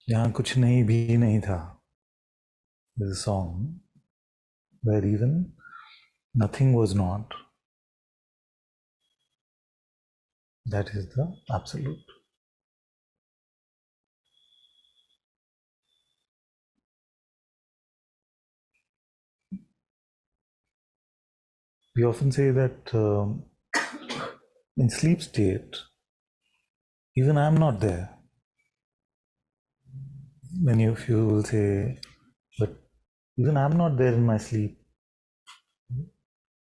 यहाँ कुछ नहीं भी नहीं था. There's a song where even nothing was not. That is the absolute. We often say that in sleep state, even I'm not there. Many of you will say, but even I'm not there in my sleep.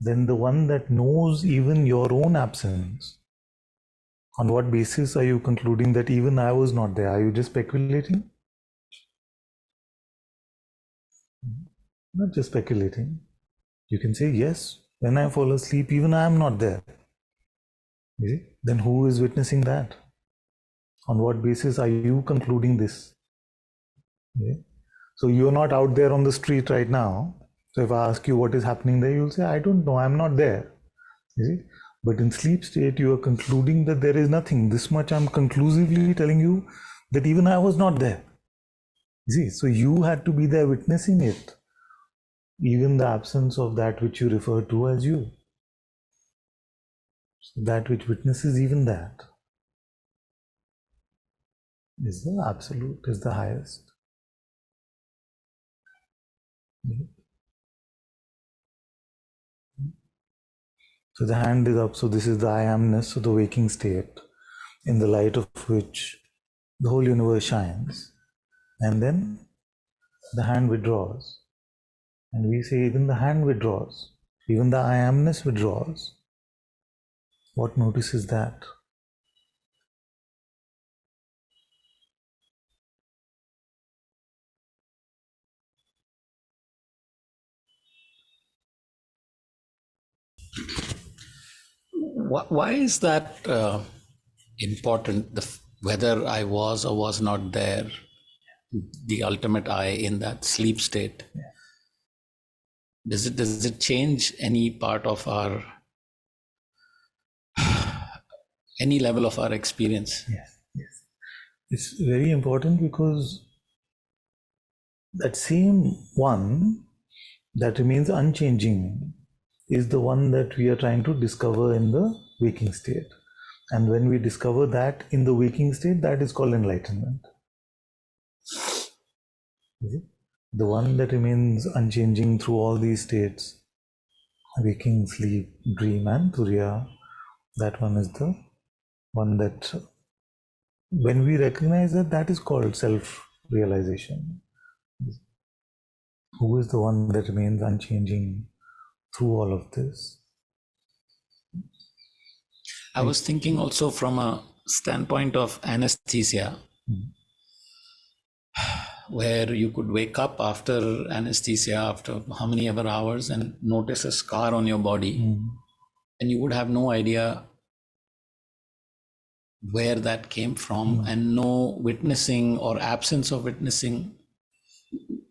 Then the one that knows even your own absence, on what basis are you concluding that even I was not there? Are you just speculating? Not just speculating. You can say, yes, when I fall asleep, even I am not there. You see? Then who is witnessing that? On what basis are you concluding this? Okay. So you're not out there on the street right now. So if I ask you what is happening there, you'll say, I don't know, I'm not there. You see? But in sleep state, you are concluding that there is nothing. This much I'm conclusively telling you that even I was not there. You see? So you had to be there witnessing it, even the absence of that which you refer to as you. So that which witnesses even that is the absolute, is the highest. So the hand is up, so this is the I amness of the waking state, in the light of which the whole universe shines. And then the hand withdraws. And we say even the hand withdraws, even the I amness withdraws. What notices that? Why is that important? Whether I was or was not there, the ultimate I in that sleep state. Yeah. Does it change any part of our any level of our experience? Yes, yes. It's very important because that same one that remains unchanging is the one that we are trying to discover in the waking state. And when we discover that in the waking state, that is called enlightenment. The one that remains unchanging through all these states, waking, sleep, dream, and turiya, that one is the one that, when we recognize that, that is called self-realization. Who is the one that remains unchanging through all of this? I was thinking also from a standpoint of anesthesia, where you could wake up after anesthesia, after how many ever hours, and notice a scar on your body, and you would have no idea where that came from, and no witnessing or absence of witnessing.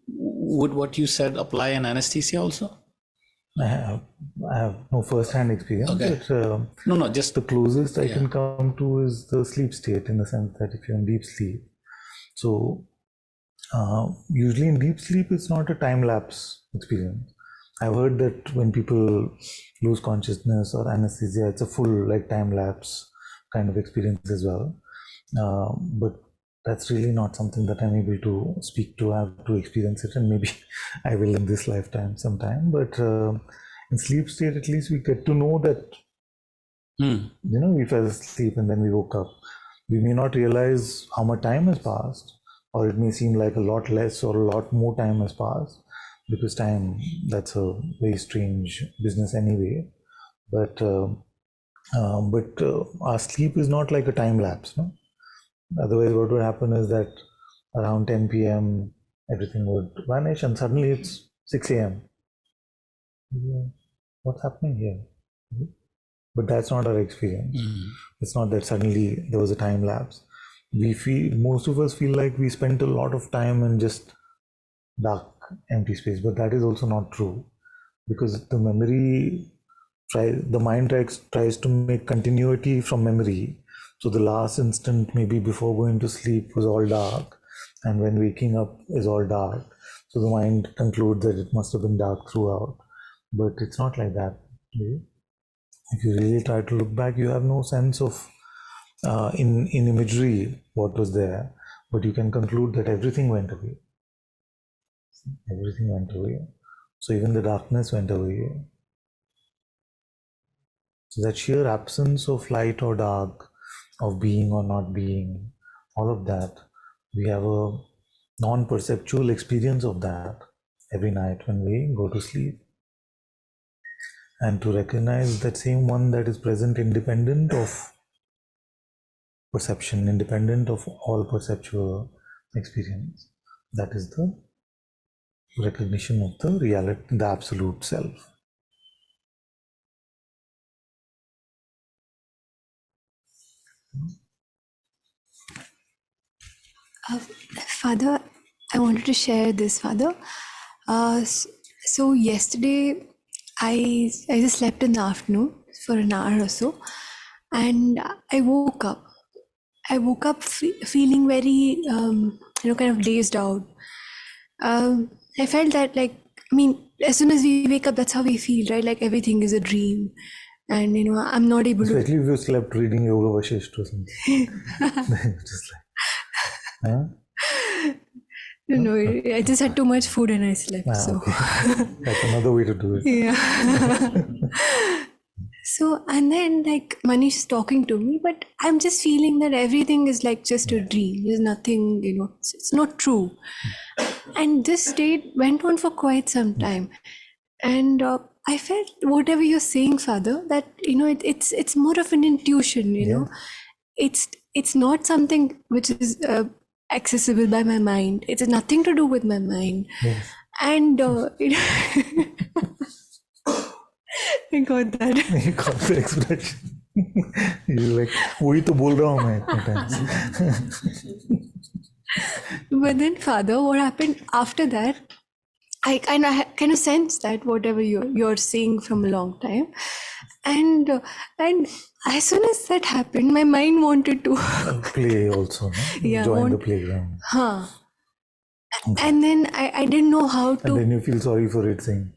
Would what you said apply in anesthesia also? I have no first-hand experience, Okay. but No, just the closest I can come to is the sleep state, in the sense that if you're in deep sleep, so usually in deep sleep, it's not a time-lapse experience. I've heard that when people lose consciousness or anesthesia, it's a full like time-lapse kind of experience as well. But that's really not something that I'm able to speak to. I have to experience it, and maybe I will in this lifetime sometime. But in sleep state, at least we get to know that, we fell asleep and then we woke up. We may not realize how much time has passed, or it may seem like a lot less or a lot more time has passed, because time, that's a very strange business anyway. But our sleep is not like a time lapse, no? Otherwise, what would happen is that around 10 p.m., everything would vanish, and suddenly it's 6 a.m. What's happening here? But that's not our experience. It's not that suddenly there was a time lapse. Most of us feel like we spent a lot of time in just dark, empty space, but that is also not true, because the mind tries to make continuity from memory So the last instant, maybe before going to sleep, was all dark, and when waking up is all dark. So the mind concludes that it must have been dark throughout, but it's not like that. If you really try to look back, you have no sense of in imagery what was there, but you can conclude that everything went away. Everything went away. So even the darkness went away. So that sheer absence of light or dark, of being or not being, all of that, we have a non-perceptual experience of that every night when we go to sleep. And to recognize that same one that is present independent of perception, independent of all perceptual experience, that is the recognition of the reality, the absolute self. Father, I wanted to share this, Father. So yesterday, I just slept in the afternoon for an hour or so, and I woke up. I woke up feeling very, kind of dazed out. I felt that, like, I mean, as soon as we wake up, that's how we feel, right? Like everything is a dream, and I'm not able to. Especially if you slept reading Yoga Vasisht or something. Just like, huh? No, I just had too much food and I slept. So Okay. That's another way to do it. yeah. So, and then like Manish is talking to me, but I'm just feeling that everything is like just a dream. There's nothing, it's not true. And this state went on for quite some time. And I felt whatever you're saying, Father, that, it's more of an intuition, Yeah. It's not something which is accessible by my mind. It has nothing to do with my mind. Yes. And I got that. You got the expression. You're like, वही तो बोल रहा हूँ मैं इतने time से. But then, Father, what happened after that? I kind of sense that whatever you're saying from a long time, and as soon as that happened, my mind wanted to Play also, no? Yeah, Join the playground. huh. And then I didn't know how And to. then you feel sorry for it, saying,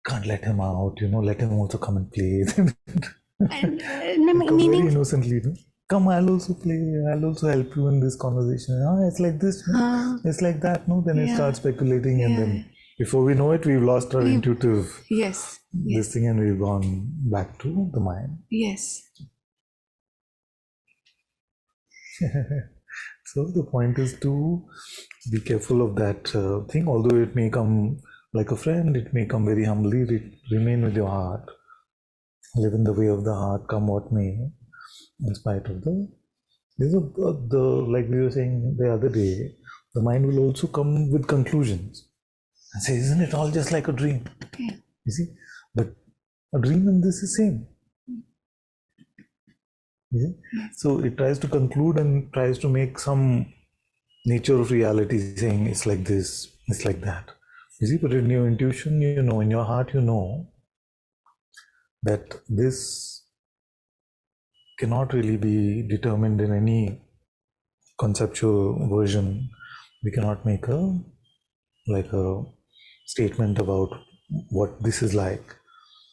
can't let him out, let him also come and play. And, Very innocently, no? Come, I'll also play, I'll also help you in this conversation. It's like this, no? It's like that, no? Then it starts speculating, and then before we know it, we've lost our intuitive Yes. this thing, and we've gone back to the mind. Yes. So the point is to be careful of that thing. Although it may come like a friend, it may come very humbly. Remain with your heart. Live in the way of the heart, come what may. In spite of like we were saying the other day, the mind will also come with conclusions and say, isn't it all just like a dream? Yeah. You see, but a dream and this is same. Yeah? So it tries to conclude and tries to make some nature of reality, saying it's like this, it's like that. You see, but in your intuition, in your heart, that this cannot really be determined in any conceptual version. We cannot make a statement about what this is like.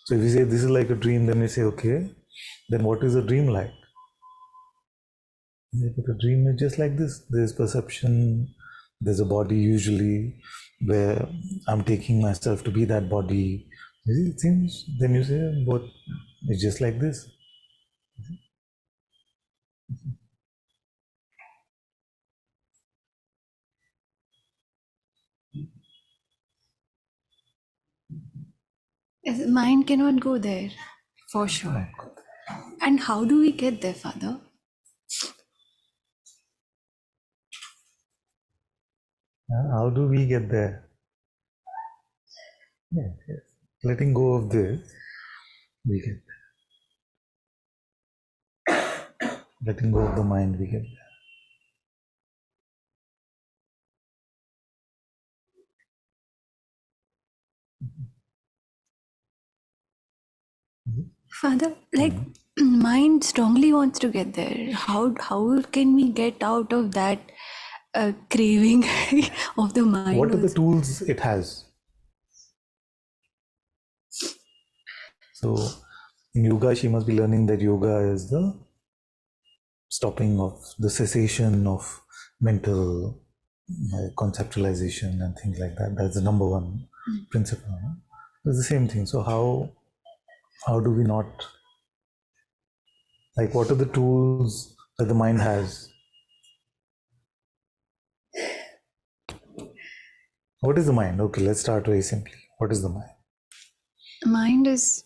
So if we say this is like a dream, then we say, okay, then what is a dream like? But a dream is just like this. There's perception, there's a body usually where I'm taking myself to be that body. It seems, then you say, but it's just like this. Yes, mind cannot go there, for sure. And how do we get there, Father? How do we get there? Yes. Letting go of this, we get there. Letting go of the mind, we get there. Father, like mind strongly wants to get there. How can we get out of that craving of the mind? What are the tools it has? So in yoga, she must be learning that yoga is the stopping of the cessation of mental conceptualization and things like that. That's the number one principle. No? It's the same thing. So how do we not, like, what are the tools that the mind has? What is the mind? Okay, let's start very simply. What is the mind? Mind is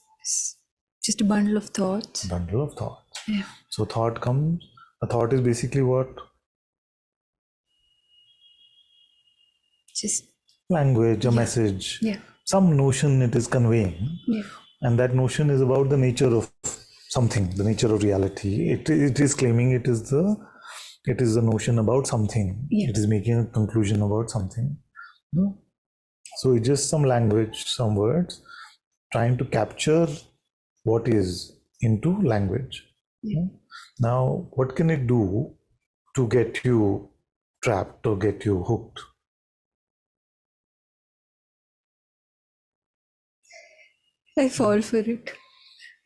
just a bundle of thoughts. Bundle of thoughts. Yeah. So thought comes, a thought is basically what? Just Language, a message, yeah. some notion it is conveying. Yeah. And that notion is about the nature of something, the nature of reality. It is claiming it is the notion about something. Yeah. It is making a conclusion about something. No? So it's just some language, some words, trying to capture what is into language. Yeah. Now, what can it do to get you trapped or get you hooked? I fall for it.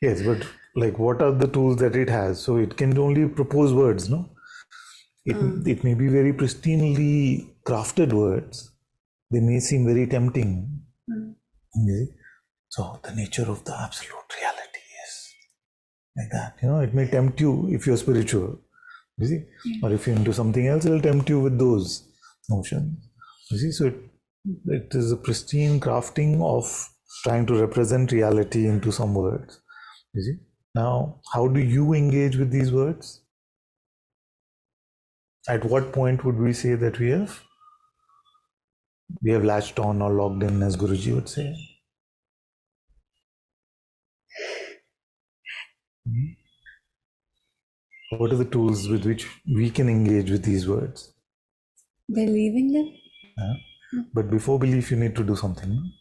Yes, but like, what are the tools that it has? So it can only propose words, no? It may be very pristinely crafted words. They may seem very tempting. Okay? So the nature of the absolute reality is like that. It may tempt you if you're spiritual. You see? Or if you're into something else, it'll tempt you with those notions. You see? So it is a pristine crafting of trying to represent reality into some words. You see? Now, how do you engage with these words? At what point would we say that we have latched on or logged in, as Guruji would say? What are the tools with which we can engage with these words? Believing them. But before belief, you need to do something.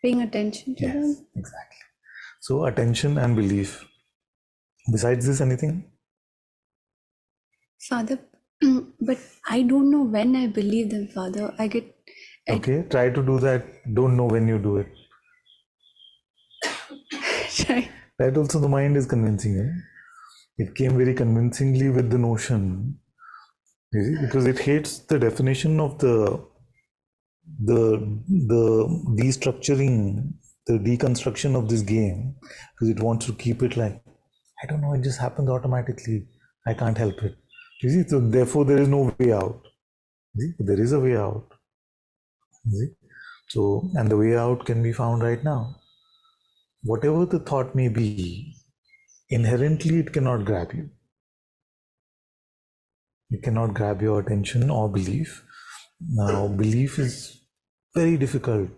Paying attention to them. Exactly. So attention and belief. Besides this, anything? Father, but I don't know when I believe them, Father. Okay, try to do that. Don't know when you do it. Right. That also the mind is convincing. It came very convincingly with the notion, you see, because it hates the definition of the destructuring, the deconstruction of this game, because it wants to keep it like, I don't know, it just happens automatically. I can't help it. You see, so therefore there is no way out. See? There is a way out. See? So, and the way out can be found right now. Whatever the thought may be, inherently it cannot grab you. It cannot grab your attention or belief. Now, belief is very difficult.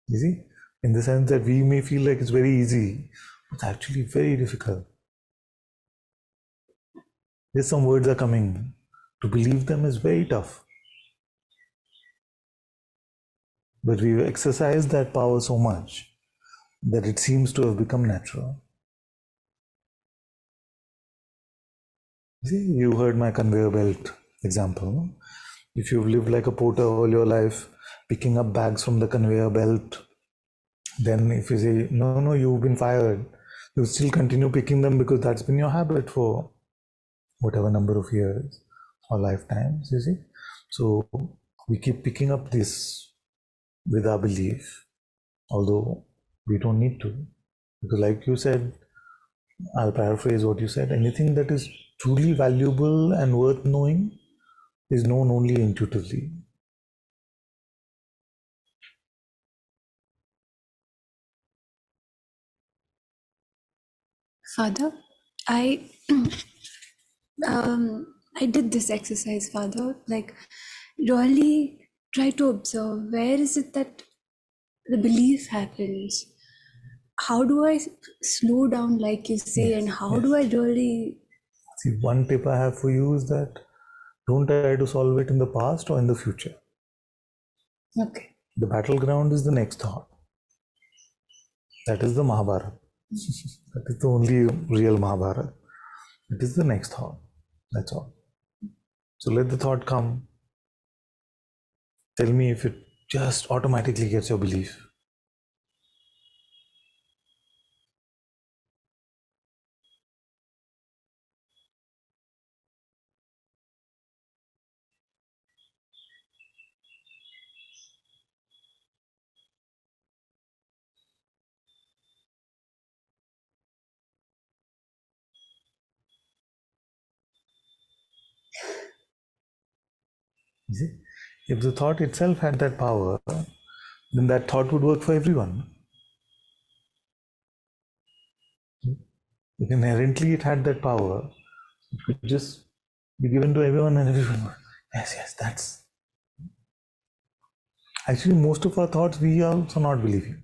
You see, in the sense that we may feel like it's very easy, but it's actually very difficult. There's some words are coming. To believe them is very tough. But we've exercised that power so much that it seems to have become natural. See, you heard my conveyor belt example. No? If you've lived like a porter all your life, picking up bags from the conveyor belt, then if you say, no, you've been fired, you still continue picking them because that's been your habit for whatever number of years or lifetimes, you see. So we keep picking up this with our belief, although we don't need to. Because like you said, I'll paraphrase what you said, anything that is truly valuable and worth knowing is known only intuitively. Father, I did this exercise, Father. Like, really try to observe where is it that the belief happens. How do I slow down, like you say, and how do I really... See, one tip I have for you is that don't try to solve it in the past or in the future. Okay. The battleground is the next thought. That is the Mahabharata. That is the only real Mahabharata. It is the next thought. That's all. So let the thought come. Tell me if it just automatically gets your belief. You see? If the thought itself had that power, then that thought would work for everyone. If inherently it had that power, it could just be given to everyone and everyone. Yes, that's. Actually, most of our thoughts we also not believing.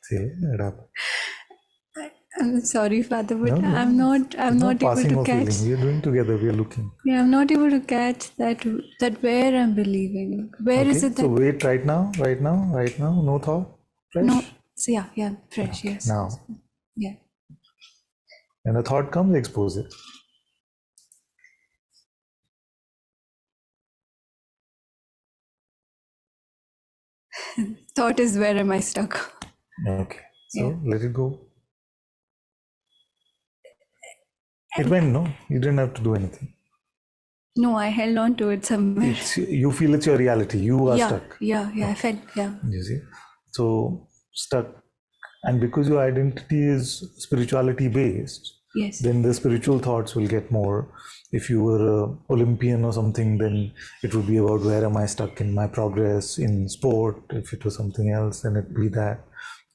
Say it up. I'm sorry, Father, but No, I'm not it's not able passing to of catch. feeling. We are doing together. We are looking. Yeah, I'm not able to catch that where I'm believing. Where is Okay. it that So wait. Right now. No thought. Fresh. no? So yeah, fresh. Okay, Yes. now, Yeah. when a thought comes, expose it. Thought is where am I stuck? Okay. So Yeah. let it go. It went. No, you didn't have to do anything. No, I held on to it somewhere. You feel it's your reality. You are Yeah, stuck. yeah, I felt, yeah. You see. So stuck, and because your identity is spirituality based, Yes. then the spiritual thoughts will get more. If you were a Olympian or something, then it would be about where am I stuck in my progress in sport. If it was something else, then it'd be that.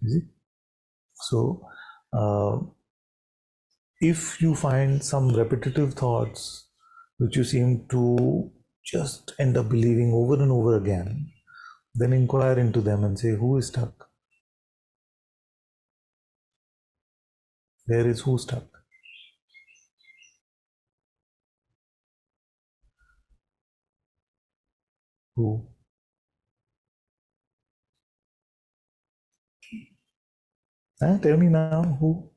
You see. So if you find some repetitive thoughts which you seem to just end up believing over and over again, then inquire into them and say, who is stuck? Where is who stuck? Who? Tell me now, who?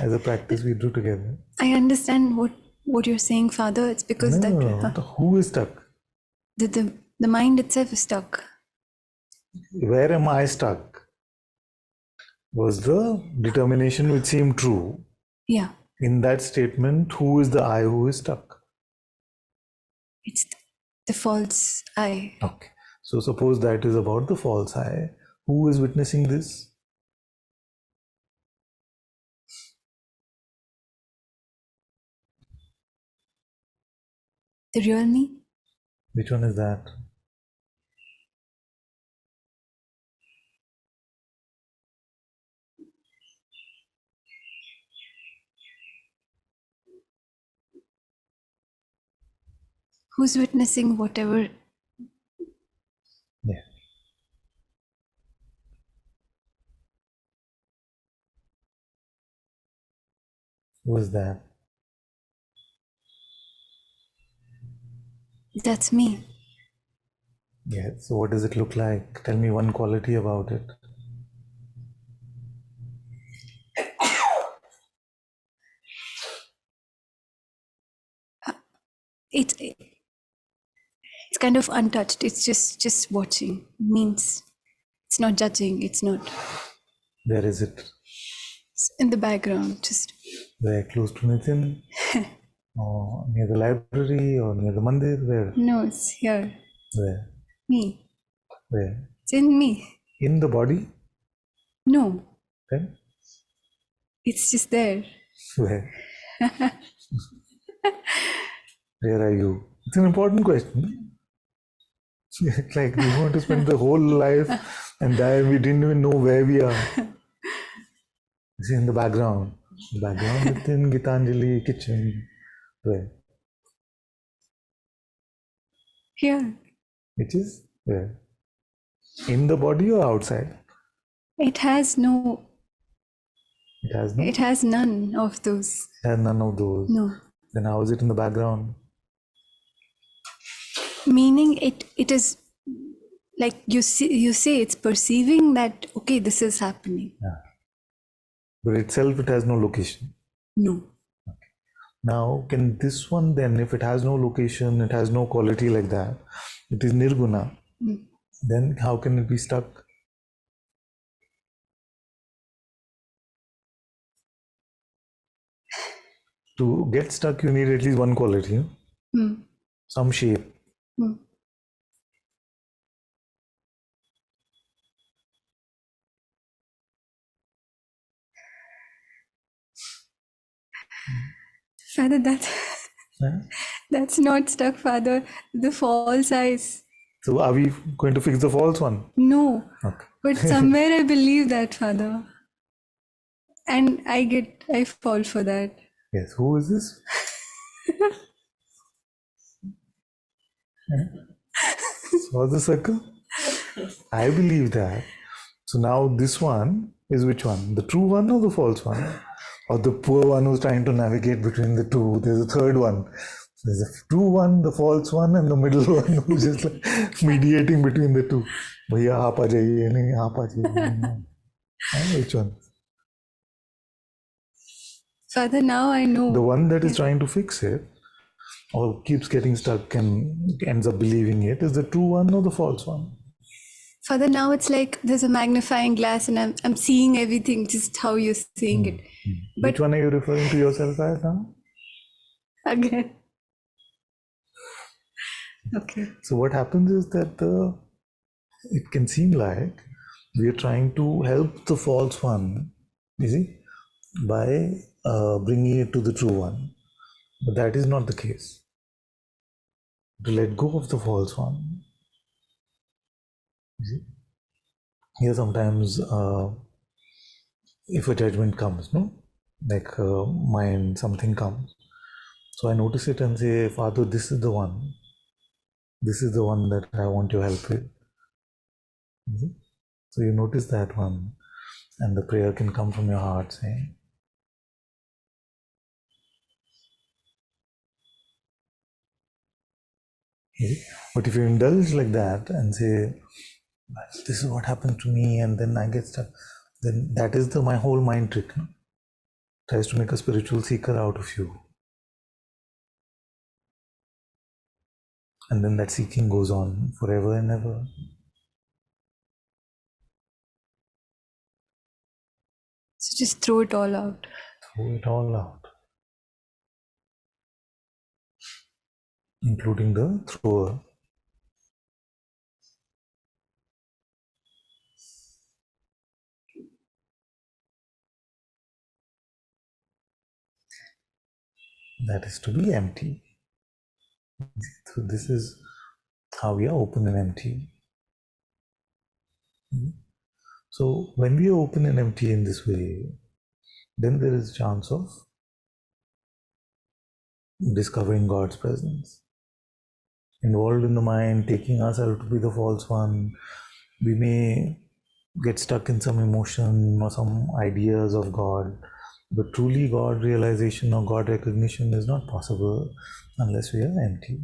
As a practice we do together. I understand what you're saying, Father. It's because No, the who is stuck? the mind itself is stuck. Where am I stuck? Was the determination which seemed true. Yeah. In that statement, who is the I who is stuck? It's the false I. Okay. So suppose that is about the false I. Who is witnessing this? The real me? Which one is that? Who's witnessing whatever? Yeah. Who is that? That's me. Yeah. So what does it look like? Tell me one quality about it. It's kind of untouched. It's just watching. Means it's not judging. It's not. Where is it? It's in the background. Just Where? Close to Nitin? Or near the library or near the mandir? Where? no, it's here. Where? Me. Where? It's in me. In the body? No, Then? it's just there. Where? Where are you? It's an important question. Like we want to spend the whole life and die. We didn't even know where we are. It's in the background. The background within Gitanjali kitchen. Where? Here. Which is where? In the body or outside? It has no. It has no. It has none of those. It has none of those. No. Then how is it in the background? Meaning it is like you say it's perceiving that, okay, this is happening. Yeah. But itself, it has no location. No. Now, can this one then, if it has no location, it has no quality like that, it is nirguna, then how can it be stuck? To get stuck, you need at least one quality, some shape. Father, Yeah? that's not stuck, Father. The false eyes. So are we going to fix the false one? No. Okay. But somewhere I believe that, Father. And I fall for that. Yes, who is this? Saw the circle? I believe that. So now this one is which one? The true one or the false one? Or the poor one who's trying to navigate between the two? There's a third one. There's a true one, the false one, and the middle one who's just like mediating between the two. Bhaiya, aap aa jaiye, nahi, aap aa jaiye. Which one? Father, now I know. The one that is trying to fix it or keeps getting stuck and ends up believing it is the true one or the false one? Father, now it's like there's a magnifying glass and I'm seeing everything just how you're seeing it. Which one are you referring to yourself as now? Again. Okay. So what happens is that it can seem like we are trying to help the false one, you see, by bringing it to the true one. But that is not the case. To let go of the false one. You see? Here sometimes if a judgment comes, no? Like mind, something comes. So I notice it and say, Father, this is the one. This is the one that I want your help with. So you notice that one, and the prayer can come from your heart saying, but if you indulge like that and say, this is what happened to me, and then I get stuck, then that is my whole mind trick. No? Tries to make a spiritual seeker out of you. And then that seeking goes on forever and ever. So just throw it all out. Throw it all out. Including the thrower. That is to be empty. So this is how we are open and empty. So when we are open and empty in this way, then there is a chance of discovering God's presence. Involved in the mind, taking ourselves to be the false one, we may get stuck in some emotion or some ideas of God, but truly God realization or God recognition is not possible unless we are empty.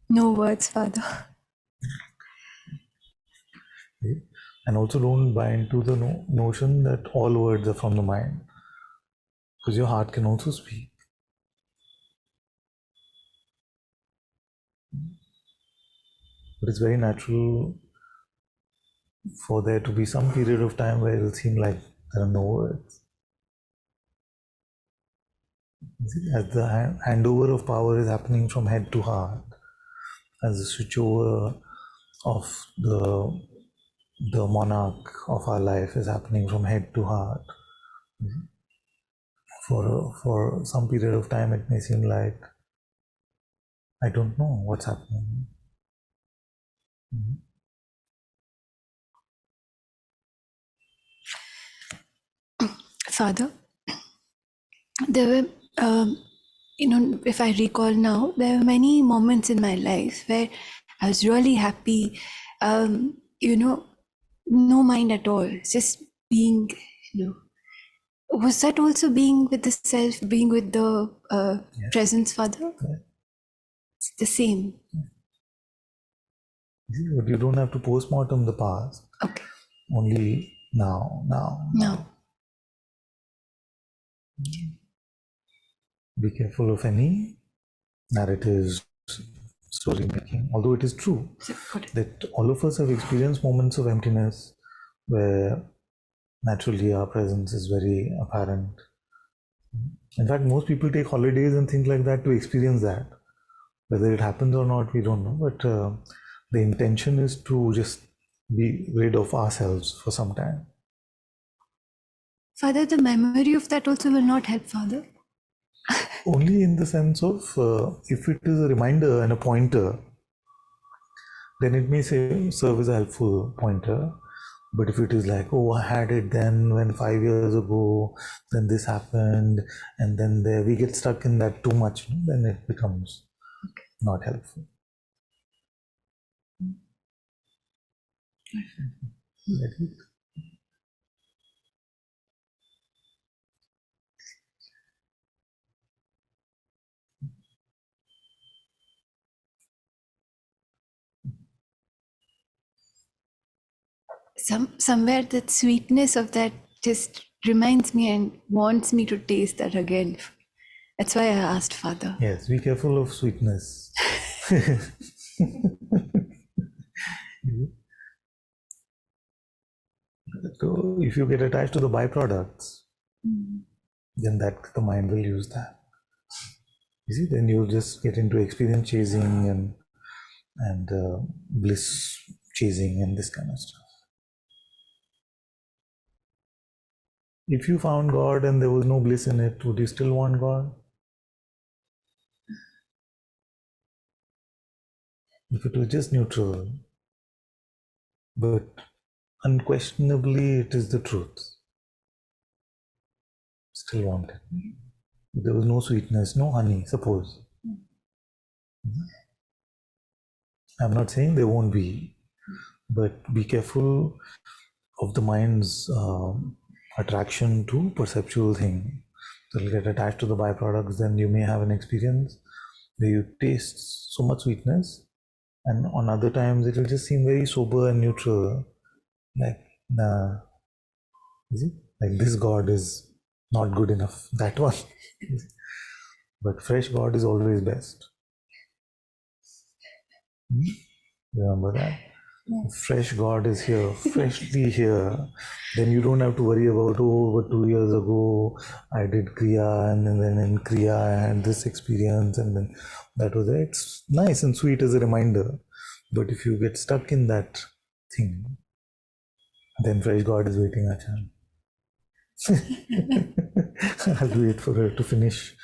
No words, Father. Okay? And also don't buy into the notion that all words are from the mind, because your heart can also speak. But it's very natural for there to be some period of time where it will seem like there are no words. As the handover of power is happening from head to heart, as the switchover of the monarch of our life is happening from head to heart, for some period of time it may seem like I don't know what's happening. Father, there were, if I recall now, there were many moments in my life where I was really happy no mind at all, just being, was that also being with the self, being with the presence, Father? Yeah. It's the same. But you don't have to postmortem the past. Okay. Only now. No. Be careful of any narratives, story making. Although it is true that all of us have experienced moments of emptiness where naturally our presence is very apparent. In fact, most people take holidays and things like that to experience that. Whether it happens or not, we don't know. But the intention is to just be rid of ourselves for some time. Father, the memory of that also will not help, Father. Only in the sense of if it is a reminder and a pointer, then it may serve as a helpful pointer. But if it is like, oh, I had it then when 5 years ago, then this happened, and then there we get stuck in that too much, then it becomes not helpful. Let it. Somewhere that sweetness of that just reminds me and wants me to taste that again. That's why I asked, Father. Yes, be careful of sweetness. So if you get attached to the byproducts, then that the mind will use that. You see, then you'll just get into experience chasing and bliss chasing and this kind of stuff. If you found God and there was no bliss in it, would you still want God? If it was just neutral, but unquestionably it is the truth, still want it. If there was no sweetness, no honey, suppose. I'm not saying there won't be, but be careful of the mind's attraction to perceptual thing. So it'll get attached to the byproducts, then you may have an experience where you taste so much sweetness, and on other times it will just seem very sober and neutral. Like, nah, is it? Like this God is not good enough, that one. But fresh God is always best. Remember that? Fresh God is here, freshly here. Then you don't have to worry about, oh, over 2 years ago I did Kriya, and then in Kriya I had this experience, and then that was it. It's nice and sweet as a reminder. But if you get stuck in that thing, then fresh God is waiting at hand. I'll wait for her to finish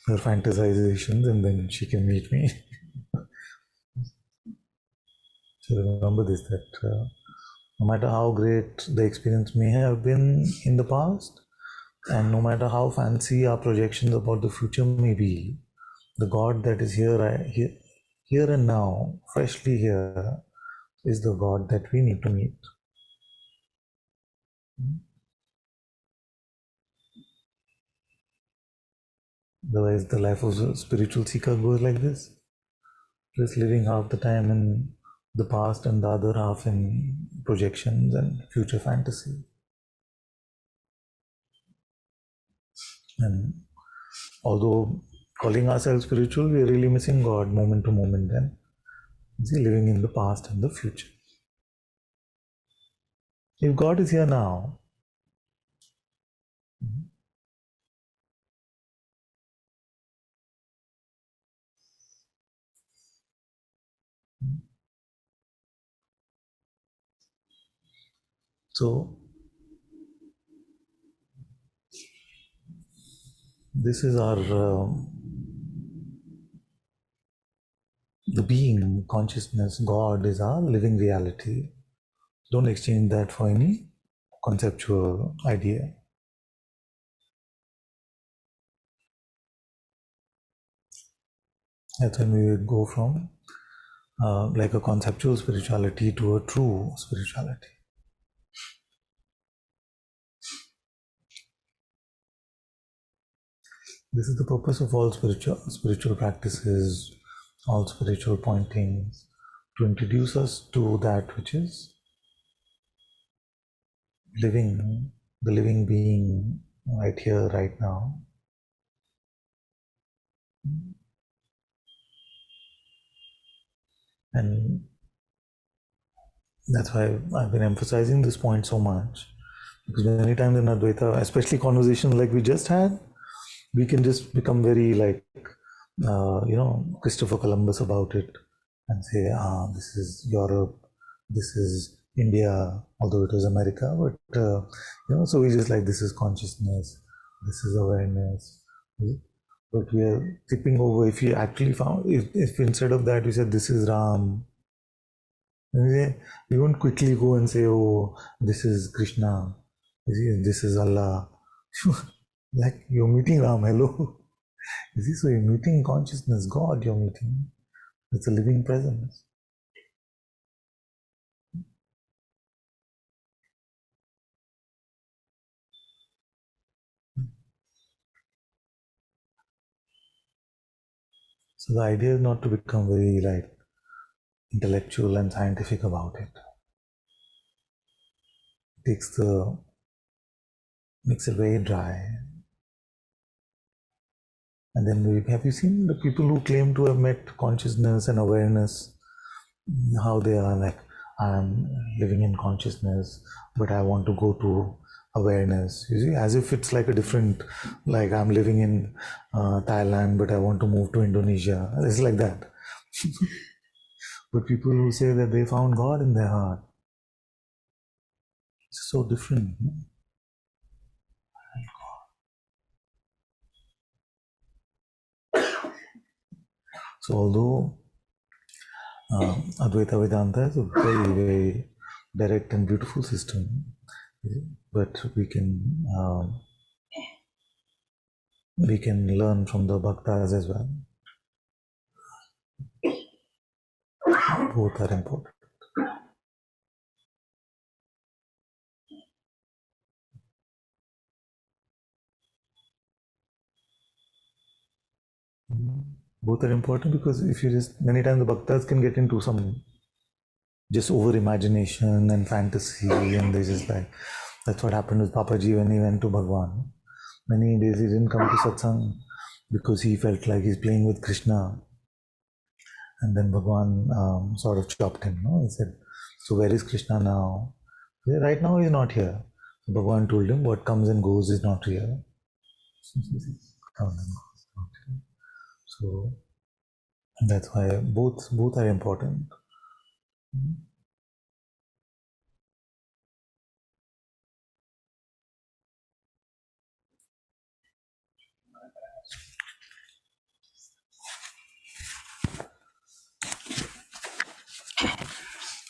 her fantasizations and then she can meet me. So remember this, that no matter how great the experience may have been in the past, and no matter how fancy our projections about the future may be, the God that is here and now, freshly here, is the God that we need to meet. Otherwise, the life of a spiritual seeker goes like this, just living half the time in the past and the other half in projections and future fantasy. And although calling ourselves spiritual, we are really missing God moment to moment then. See, living in the past and the future. If God is here now, so this is our the being, consciousness, God is our living reality. Don't exchange that for any conceptual idea. That's when we go from like a conceptual spirituality to a true spirituality. This is the purpose of all spiritual practices, all spiritual pointings, to introduce us to that which is living, the living being right here, right now. And that's why I've been emphasizing this point so much, because many times in Advaita, especially conversations like we just had, we can just become very like, Christopher Columbus about it and say, this is Europe, this is India, although it was America, but, so we just like, this is consciousness, this is awareness. But we are tipping over. If you actually found, if instead of that we said, this is Ram, we won't quickly go and say, oh, this is Krishna, this is Allah. Like, you're meeting Ram, hello. You see, so you're meeting consciousness, God you're meeting. It's a living presence. So the idea is not to become very like intellectual and scientific about it. Makes it very dry. And then have you seen the people who claim to have met consciousness and awareness, how they are like, I'm living in consciousness, but I want to go to awareness. You see, as if it's like a different, like I'm living in Thailand, but I want to move to Indonesia. It's like that. But people who say that they found God in their heart, it's so different. So although Advaita Vedanta is a very, very direct and beautiful system, but we can learn from the bhaktas as well. Both are important. Both are important because if you just, many times the bhaktas can get into some just over imagination and fantasy, and they just like, that's what happened with Papaji when he went to Bhagwan. Many days he didn't come to Satsang because he felt like he's playing with Krishna. And then Bhagwan sort of chopped him. No? He said, so where is Krishna now? Right now he's not here. So Bhagwan told him, what comes and goes is not here. So that's why both are important.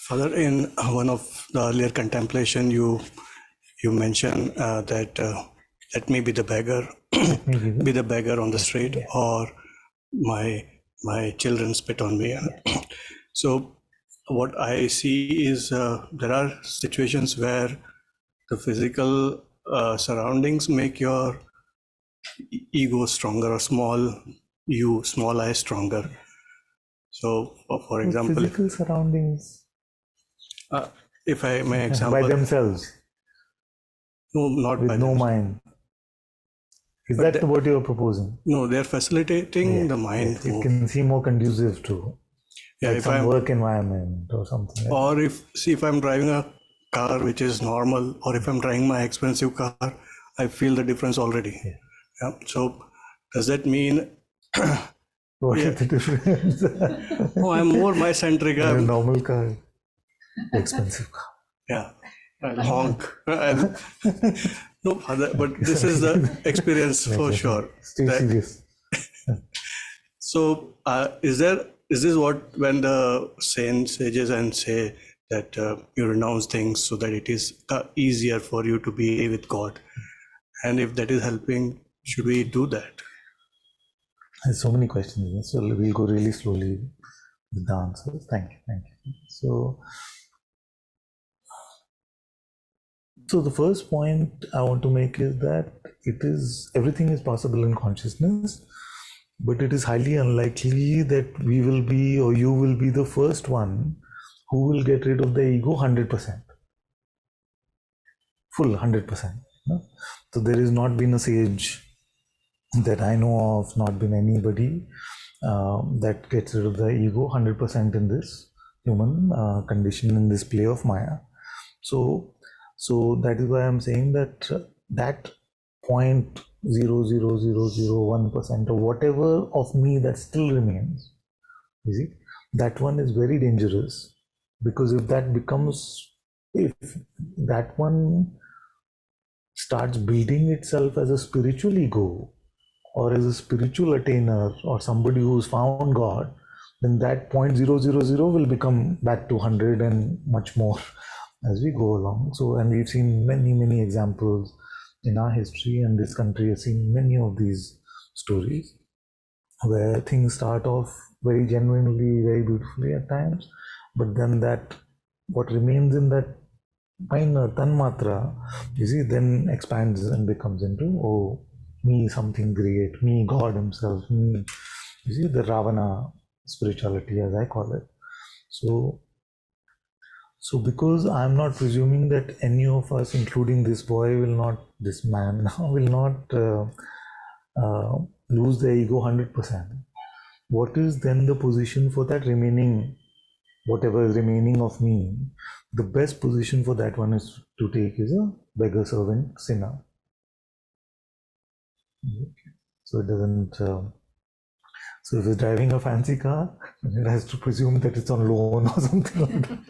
Father, in one of the earlier contemplation, you mentioned that let me be the beggar, be the beggar on the street, or my children spit on me. So what I see is there are situations where the physical surroundings make your ego stronger, or small I stronger. So for example, physical surroundings, if I may example, by themselves, no, not with by no themselves. mind. Is But that what you're proposing? No, they're facilitating the mind. Yes, it can seem more conducive to like some work environment or something. Or if I'm driving a car which is normal, or if I'm driving my expensive car, I feel the difference already. Yeah. So does that mean what is the difference? oh, I'm more my-centric. A normal car, expensive car. Yeah, I'll honk. No, but this is the experience for sure. Stay serious. So is this what, when the sages and say that you renounce things so that it is easier for you to be with God, and if that is helping, should we do that? There's so many questions, so we'll go really slowly. with the answers. Thank you. So the first point I want to make is that everything is possible in consciousness, but it is highly unlikely that we will be or you will be the first one who will get rid of the ego 100%, full 100%. No? So there has not been a sage that I know of, not been anybody that gets rid of the ego 100% in this human condition, in this play of Maya. So that is why I'm saying that that 0.00001% or whatever of me that still remains, you see, that one is very dangerous, because if that one starts building itself as a spiritual ego or as a spiritual attainer or somebody who's found God, then that 0.000 will become back to 100 and much more as we go along. So, and we've seen many examples in our history, and this country has seen many of these stories where things start off very genuinely, very beautifully at times, but then that what remains in that minor tanmatra, you see, then expands and becomes into, oh, me something great, me God himself, me, you see, the Ravana spirituality, as I call it. So because I'm not presuming that any of us, including this man, will not lose their ego 100%. What is then the position for that remaining, whatever is remaining of me? The best position for that one is to take is a beggar servant sinner. So it doesn't. So if it's driving a fancy car, it has to presume that it's on loan or something like that.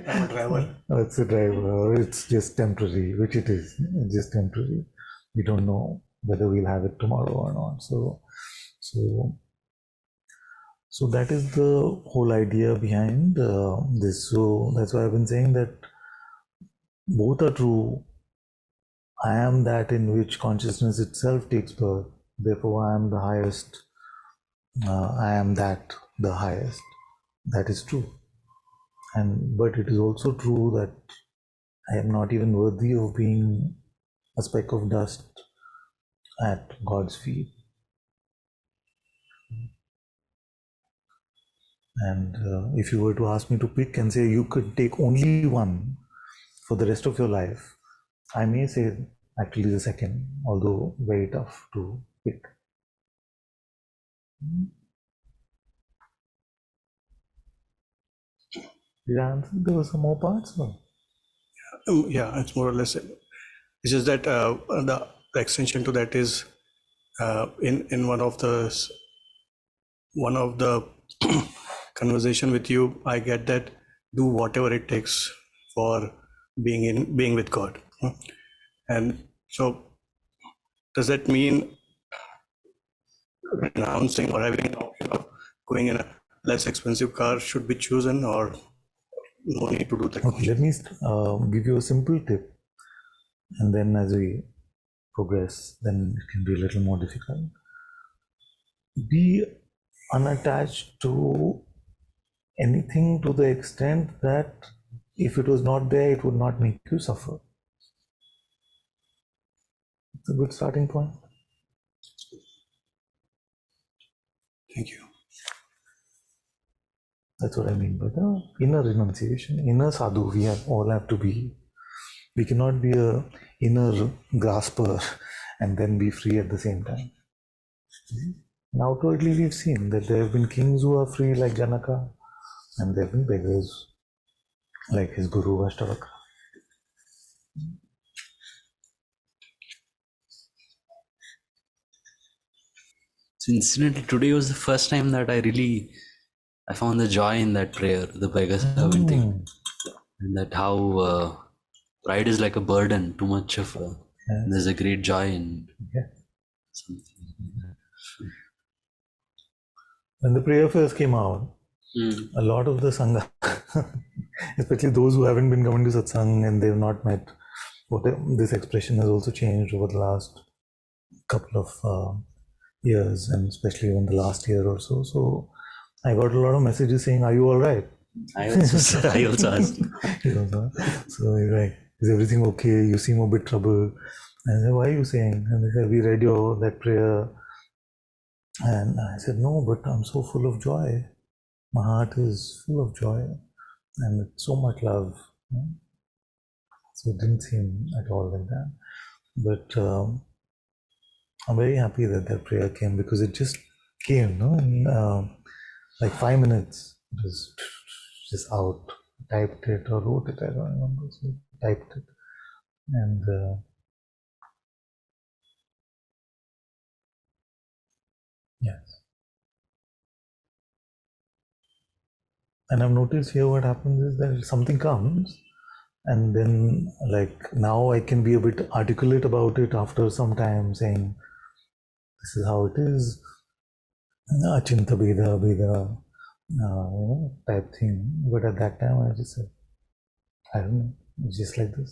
I'm a driver. It's a driver, or it's just temporary, which it is. It's just temporary. We don't know whether we'll have it tomorrow or not. So that is the whole idea behind this. So that's why I've been saying that both are true. I am that in which consciousness itself takes birth. Therefore, I am the highest. I am that, the highest. That is true. But it is also true that I am not even worthy of being a speck of dust at God's feet. And if you were to ask me to pick and say you could take only one for the rest of your life, I may say actually the second, although very tough to pick. Did I answer? There were some more parts? No? Yeah, it's more or less. It's just that the extension to that is in one of the conversation with you, I get that do whatever it takes for being with God. And so does that mean renouncing or having an option of going in a less expensive car should be chosen, or no need to do that? Okay, let me give you a simple tip, and then as we progress, then it can be a little more difficult. Be unattached to anything to the extent that if it was not there, it would not make you suffer. It's a good starting point. Thank you. That's what I mean by the inner renunciation, inner sadhu. We all have to be. We cannot be a inner grasper and then be free at the same time. And outwardly, we've seen that there have been kings who are free, like Janaka, and there have been beggars, like his guru Ashtavakra. So incidentally, today was the first time that I found the joy in that prayer, the beggar servant thing, and that how pride is like a burden, too much of there's a great joy in something. When the prayer first came out, a lot of the Sangha, especially those who haven't been coming to Satsang and they've not met, this expression has also changed over the last couple of years, and especially in the last year or so. So I got a lot of messages saying, "Are you all right?" I also asked. So you're like, "Is everything okay? You seem a bit troubled." And I said, "Why are you saying?" And they said, "We read that prayer." And I said, "No, but I'm so full of joy. My heart is full of joy and with so much love." So it didn't seem at all like that. But I'm very happy that prayer came, because it just came, no? In, like 5 minutes, it was just out. Typed it or wrote it, I don't remember. So typed it. And yes. And I've noticed here what happens is that something comes, and then like now I can be a bit articulate about it after some time, saying, "This is how it is. Achinta Beda, type thing." But at that time, I just said, "I don't know, it's just like this."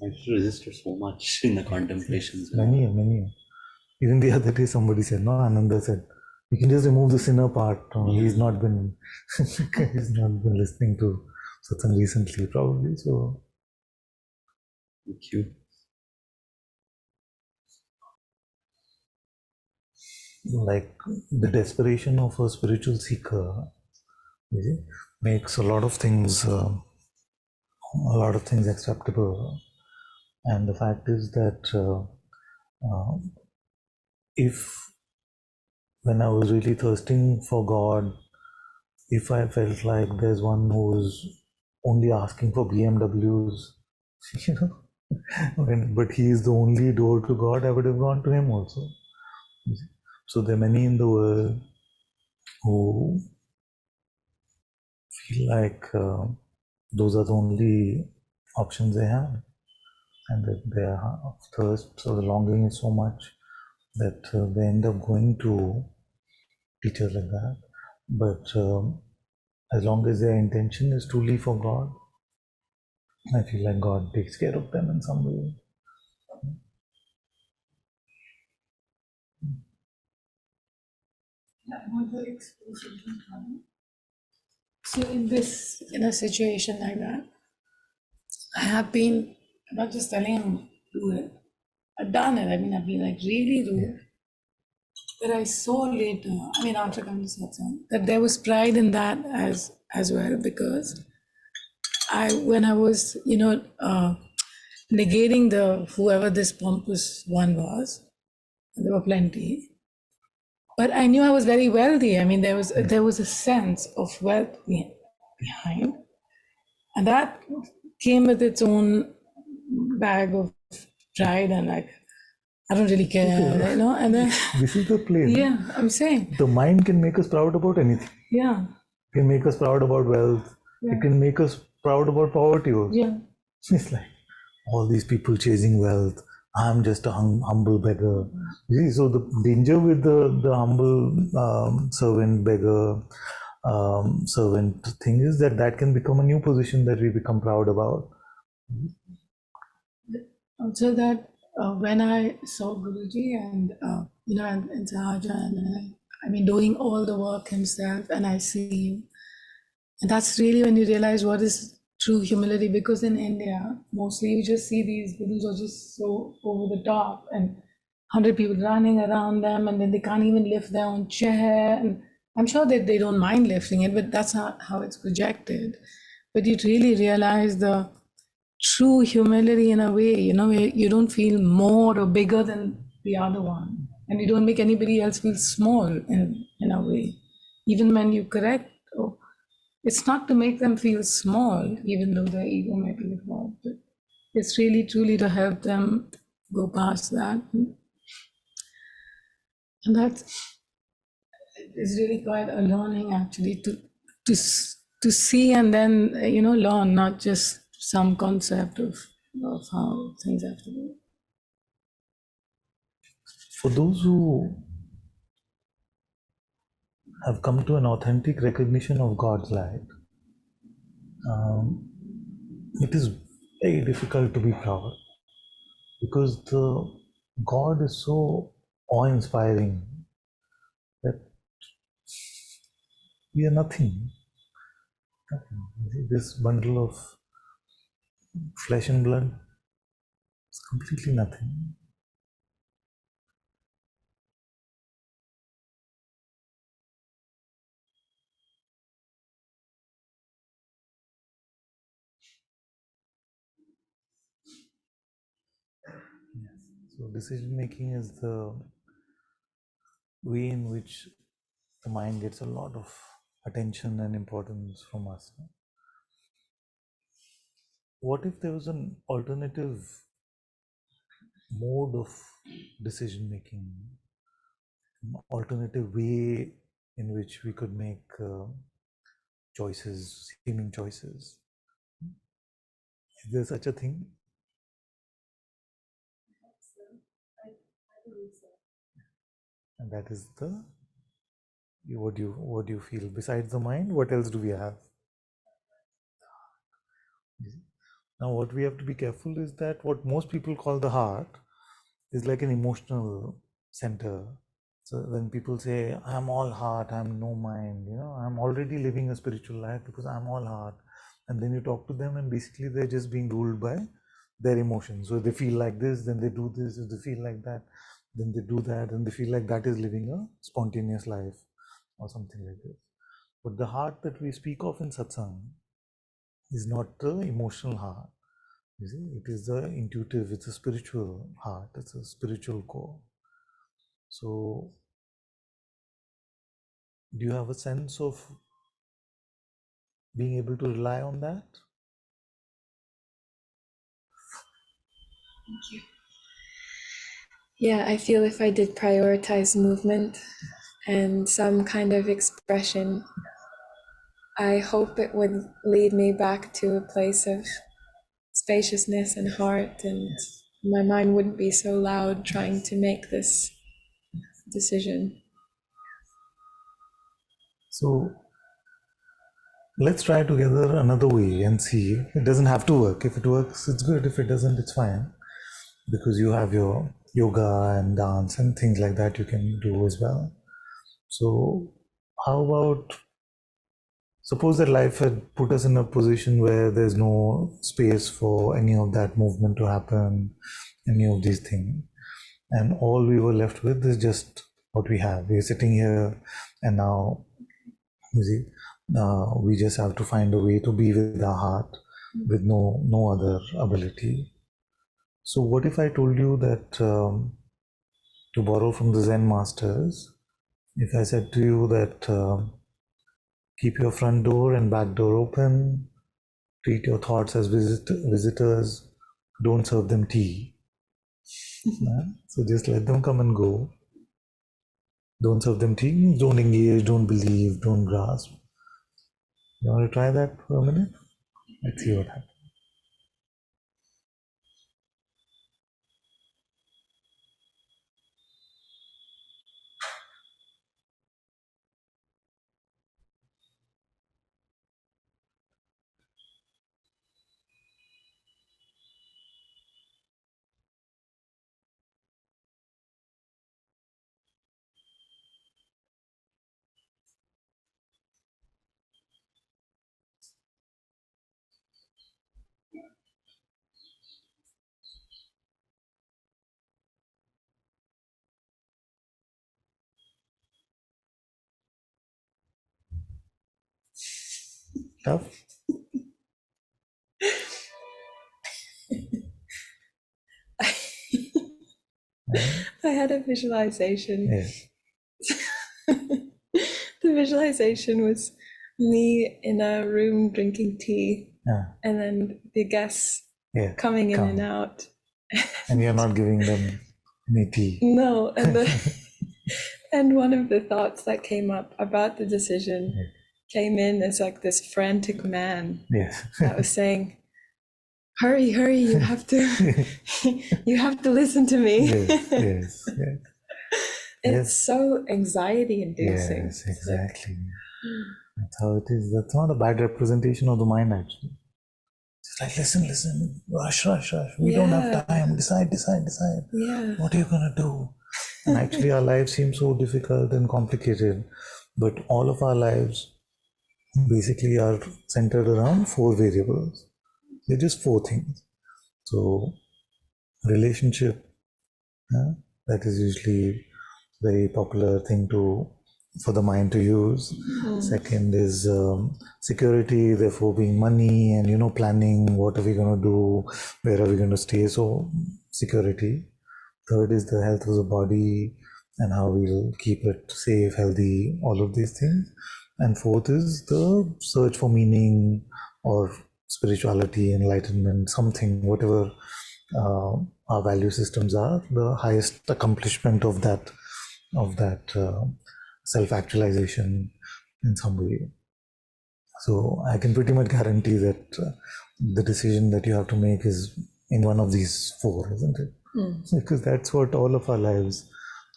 I used to register so much in the contemplations. Many. Even the other day, somebody said, no, Ananda said, "You can just remove the sinner part." He's not been listening to Satsang recently, probably. So Thank you. like the desperation of a spiritual seeker, you see, makes a lot of things acceptable. And the fact is that if when I was really thirsting for God, if I felt like there's one who's only asking for BMWs, but he is the only door to God, I would have gone to him also. So there are many in the world who feel like those are the only options they have, and that their thirst or the longing is so much that they end up going to teachers like that. But as long as their intention is truly for God, I feel like God takes care of them in some way. So in a situation like that, I have been not just telling him do it, I've done it. I mean, I've been like really rude. But I saw later, after coming to Satsang, that there was pride in that as well, because when I was, negating whoever this pompous one was, there were plenty. But I knew I was very wealthy. I mean, there was a sense of wealth behind, and that came with its own bag of pride and like, I don't really care, And then This is the plane. yeah, I'm saying The mind can make us proud about anything. yeah, It can make us proud about wealth. Yeah. It can make us proud about poverty also. yeah, It's like all these people chasing wealth. I'm just a humble beggar. You see, so the danger with the humble servant, beggar, servant thing is that can become a new position that we become proud about. Also that when I saw Guruji and and Sahaja, and doing all the work himself, and I see him, and that's really when you realize what is true humility. Because in India, mostly you just see these gurus are just so over the top, and 100 people running around them, and then they can't even lift their own chair. And I'm sure that they don't mind lifting it, but that's not how it's projected. But you really realize the true humility in a way, where you don't feel more or bigger than the other one, and you don't make anybody else feel small in a way. Even when you correct, it's not to make them feel small, even though their ego might be involved, but it's really truly to help them go past that. And that is really quite a learning, actually, to see and then learn, not just some concept of how things have to be. For those who have come to an authentic recognition of God's light, it is very difficult to be proud, because the God is so awe-inspiring that We are nothing. This bundle of flesh and blood is completely nothing. So decision making is the way in which the mind gets a lot of attention and importance from us. What if there was an alternative mode of decision making, an alternative way in which we could make choices, seeming choices? Is there such a thing? And that is the what do you feel besides the mind? What else do we have? Now, what we have to be careful is that what most people call the heart is like an emotional center. So when people say, I'm all heart, I'm no mind, I'm already living a spiritual life because I'm all heart. And then you talk to them and basically they're just being ruled by their emotions. So if they feel like this, then they do this. If they feel like that, then they do that. And they feel like that is living a spontaneous life or something like this. But the heart that we speak of in Satsang is not the emotional heart. You see, it is the intuitive, it's a spiritual heart, it's a spiritual core. So, do you have a sense of being able to rely on that? Thank you. Yeah, I feel if I did prioritize movement and some kind of expression, I hope it would lead me back to a place of spaciousness and heart, and my mind wouldn't be so loud trying to make this decision. So, let's try together another way and see. It doesn't have to work. If it works, it's good. If it doesn't, it's fine. Because you have your yoga and dance and things like that you can do as well. So, how about suppose that life had put us in a position where there's no space for any of that movement to happen, any of these things, and all we were left with is just what we have. We're sitting here, and now, you see, we just have to find a way to be with our heart, with no other ability. So, what if I told you that, to borrow from the Zen masters, if I said to you that keep your front door and back door open, treat your thoughts as visitors, don't serve them tea. So just let them come and go. Don't serve them tea, don't engage, don't believe, don't grasp. You want to try that for a minute? Let's see what happens. Tough? I had a visualization. Yes. The visualization was me in a room drinking tea, and then the guests coming in and out. And you're not giving them any tea. No, and one of the thoughts that came up about the decision came in as like this frantic man that was saying, hurry, you have to listen to me. Yes. It's so anxiety inducing. Yes, exactly. That's how it is. That's not a bad representation of the mind, actually. It's like, listen, rush. We don't have time. Decide. Yeah. What are you going to do? And actually, our lives seem so difficult and complicated. But all of our lives basically are centered around 4 variables. They're just 4 things. So relationship, that is usually very popular thing for the mind to use. Second is security, therefore being money and planning what are we going to do, where are we going to stay. So security. Third is the health of the body and how we'll keep it safe, healthy, all of these things. And fourth is the search for meaning or spirituality, enlightenment, something, whatever our value systems are, the highest accomplishment of that self-actualization in some way. So I can pretty much guarantee that the decision that you have to make is in one of these 4, isn't it? Because that's what all of our lives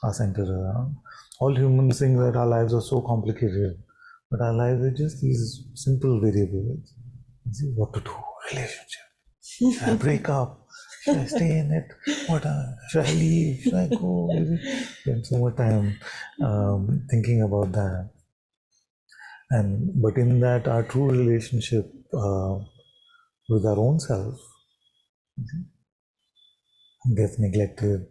are centered around. All humans think that our lives are so complicated, but our lives are just these simple variables. What to do, relationship, should I break up, should I stay in it, should I leave, should I go? Spend so much time thinking about that. But in that, our true relationship with our own self gets neglected,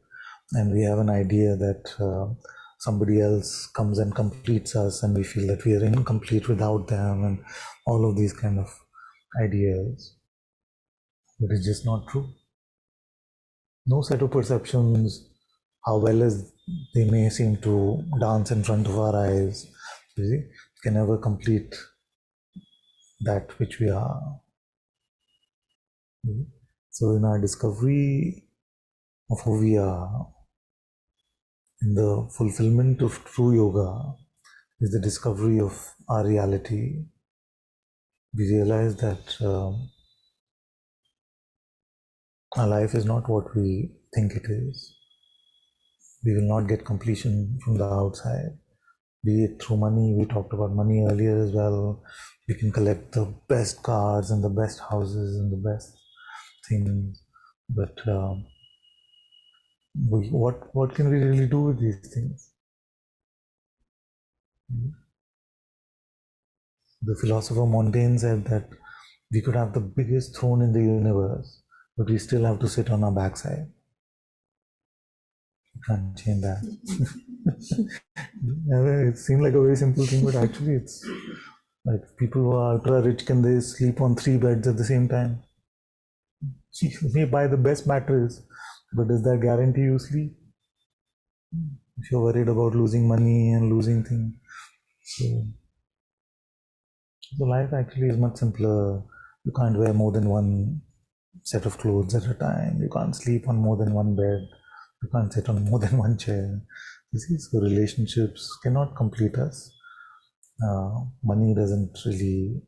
and we have an idea that somebody else comes and completes us, and we feel that we are incomplete without them, and all of these kind of ideas. But it's just not true. No set of perceptions, how well as they may seem to dance in front of our eyes, can ever complete that which we are. So in our discovery of who we are, in the fulfillment of true yoga, is the discovery of our reality. We realize that our life is not what we think it is. We will not get completion from the outside, be it through money. We talked about money earlier as well. We can collect the best cars and the best houses and the best things, but what can we really do with these things? The philosopher Montaigne said that we could have the biggest throne in the universe, but we still have to sit on our backside. You can't change that. It seemed like a very simple thing, but actually it's like people who are ultra rich, can they sleep on 3 beds at the same time? You may buy the best mattress, but does that guarantee you sleep? If you're worried about losing money and losing things. So life actually is much simpler. You can't wear more than one set of clothes at a time. You can't sleep on more than one bed. You can't sit on more than one chair. So relationships cannot complete us. Money doesn't really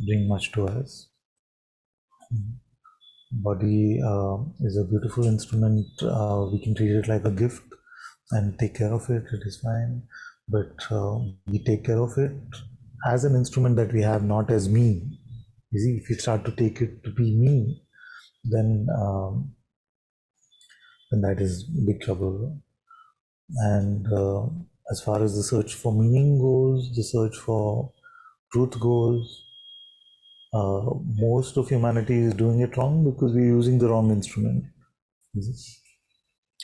bring much to us. Body is a beautiful instrument. We can treat it like a gift and take care of it. It is fine. But we take care of it as an instrument that we have, not as me. You see, if you start to take it to be me, then that is big trouble. And as far as the search for meaning goes, the search for truth goes, most of humanity is doing it wrong because we're using the wrong instrument.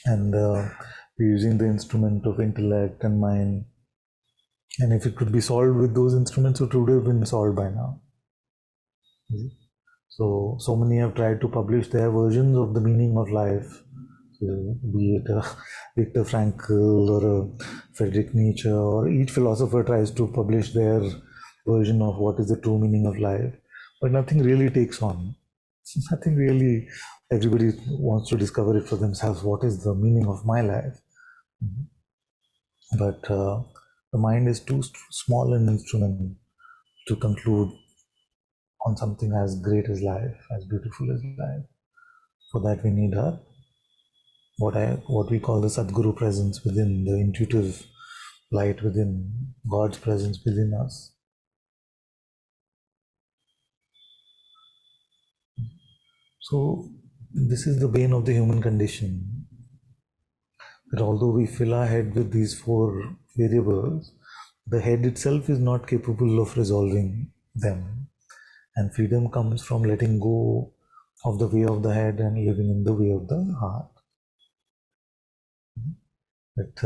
And we're using the instrument of intellect and mind. And if it could be solved with those instruments, it would have been solved by now. So many have tried to publish their versions of the meaning of life. So, be it a Viktor Frankl or a Friedrich Nietzsche, or each philosopher tries to publish their version of what is the true meaning of life. But nothing really takes on. Nothing really, everybody wants to discover it for themselves. What is the meaning of my life? But the mind is too small an instrument to conclude on something as great as life, as beautiful as life. For that we need what we call the Sadguru presence within, the intuitive light within, God's presence within us. So this is the bane of the human condition, that although we fill our head with these 4 variables, the head itself is not capable of resolving them. And freedom comes from letting go of the way of the head and living in the way of the heart. But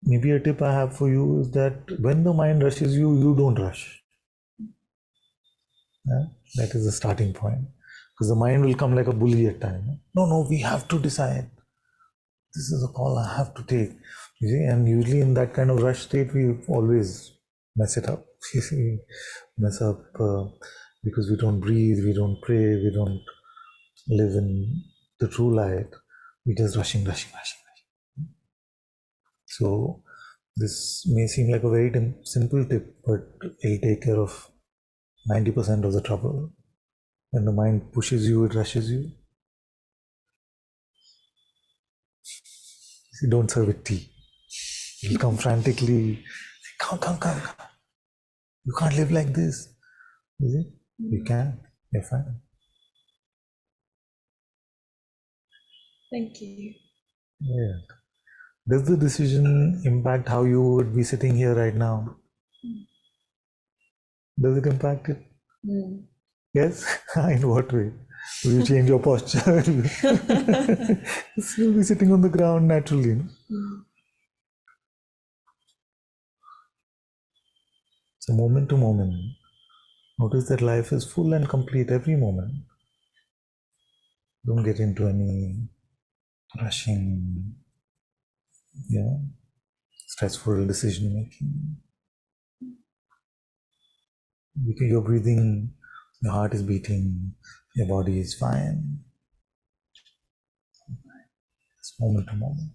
maybe a tip I have for you is that when the mind rushes you, you don't rush. Yeah? That is the starting point. Because the mind will come like a bully at times. No, we have to decide. This is a call I have to take. You see, and usually in that kind of rush state, we always mess it up. You see, mess up because we don't breathe, we don't pray, we don't live in the true light. We're just rushing. So this may seem like a very simple tip, but it'll take care of 90% of the trouble. When the mind pushes you, it rushes you. See, don't serve it tea. It'll come frantically. Come. You can't live like this. You see? You can. You're fine. Thank you. Yeah. Does the decision impact how you would be sitting here right now? Does it impact it? Yes? In what way? Will you change your posture? You'll be sitting on the ground naturally. No? So moment to moment, notice that life is full and complete every moment. Don't get into any rushing, stressful decision making. Because you're breathing, your heart is beating, your body is fine. It's moment to moment.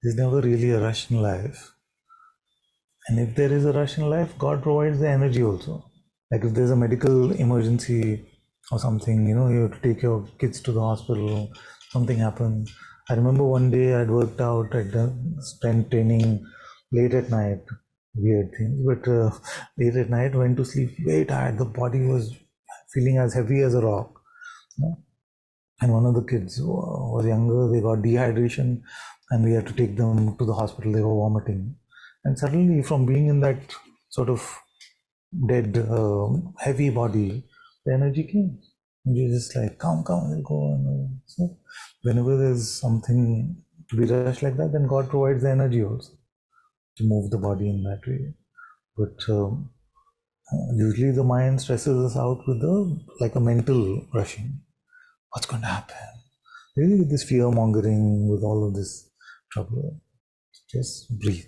There's never really a rush in life. And if there is a rush in life, God provides the energy also. Like if there's a medical emergency or something, you have to take your kids to the hospital, something happens. I remember one day I'd worked out at the strength training late at night, weird things, but late at night, went to sleep very tired. The body was feeling as heavy as a rock. And one of the kids was younger, they got dehydration and we had to take them to the hospital, they were vomiting. And suddenly from being in that sort of dead, heavy body, the energy came. And you're just like, come, we'll go. And so whenever there's something to be rushed like that, then God provides the energy also to move the body in that way. But usually the mind stresses us out with like a mental rushing. What's going to happen? Really with this fear mongering, with all of this trouble, just breathe.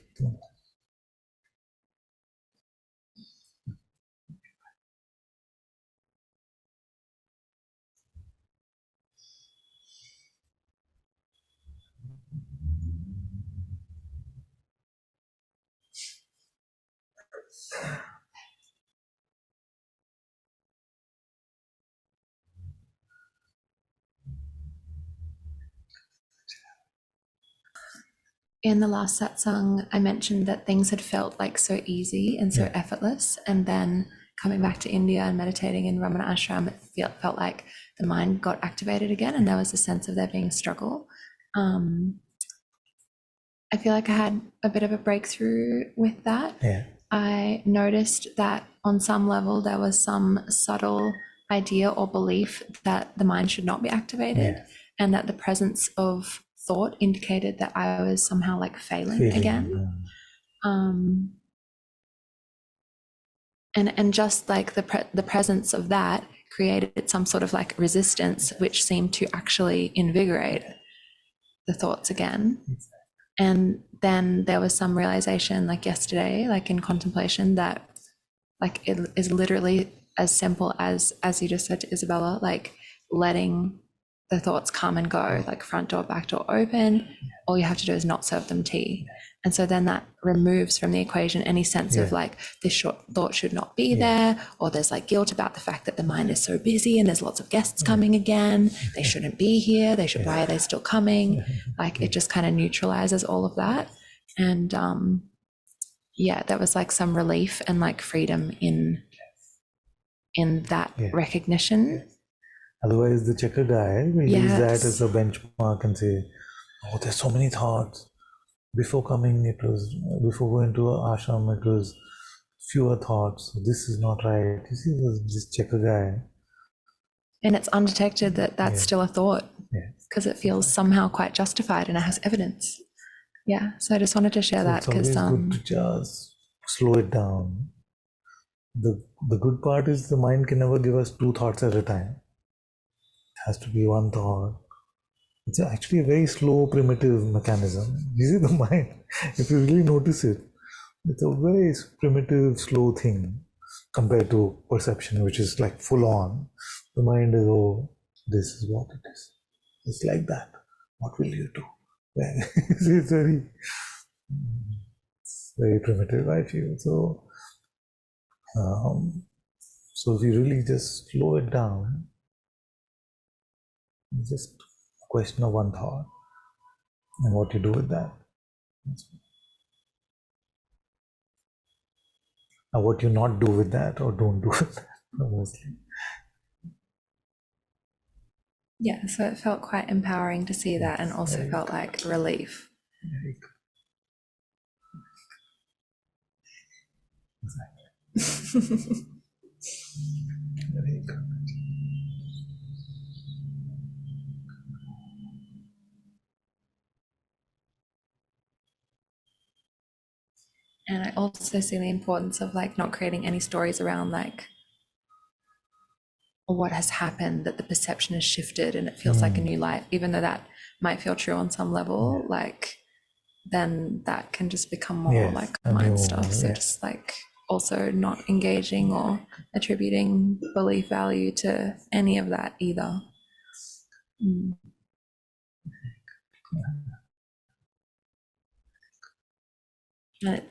In the last satsang, I mentioned that things had felt like so easy and so effortless. And then coming back to India and meditating in Ramana Ashram, it felt like the mind got activated again. And there was a sense of there being a struggle. I feel like I had a bit of a breakthrough with that. Yeah. I noticed that on some level, there was some subtle idea or belief that the mind should not be activated, and that the presence of thought indicated that I was somehow like failing again. And just like the presence of that created some sort of like resistance, which seemed to actually invigorate the thoughts again. And then there was some realization, like yesterday, like in contemplation, that like it is literally as simple as you just said to Isabella, like letting the thoughts come and go, like front door, back door open. All you have to do is not serve them tea. And so then that removes from the equation any sense of like this thought should not be there, or there's like guilt about the fact that the mind is so busy and there's lots of guests coming again. They shouldn't be here. They should. Why are they still coming? Like it just kind of neutralizes all of that. And there was like some relief and like freedom in that recognition. Otherwise, the checker guy will use that as a benchmark and say, "Oh, there's so many thoughts." Before coming, before going to ashram, it was fewer thoughts. So this is not right. You see, this checker guy. And it's undetected that that's still a thought because it feels somehow quite justified and it has evidence. Yeah. So I just wanted to share that because it's always good to just slow it down. The good part is the mind can never give us 2 thoughts at a time. It has to be 1 thought. It's actually a very slow, primitive mechanism. You see the mind, if you really notice it, it's a very primitive, slow thing compared to perception, which is like full on. The mind is, oh, this is what it is. It's like that. What will you do? It's very primitive, I feel. So if you really just slow it down, it's just a question of 1 thought and what you do with that. Now, what you not do with that or don't do with that, mostly. Yeah, so it felt quite empowering to see that, and also felt like relief. Very good. And I also see the importance of like not creating any stories around like what has happened, that the perception has shifted and it feels like a new life, even though that might feel true on some level, like then that can just become more like mind stuff. So just like also not engaging or attributing belief value to any of that either.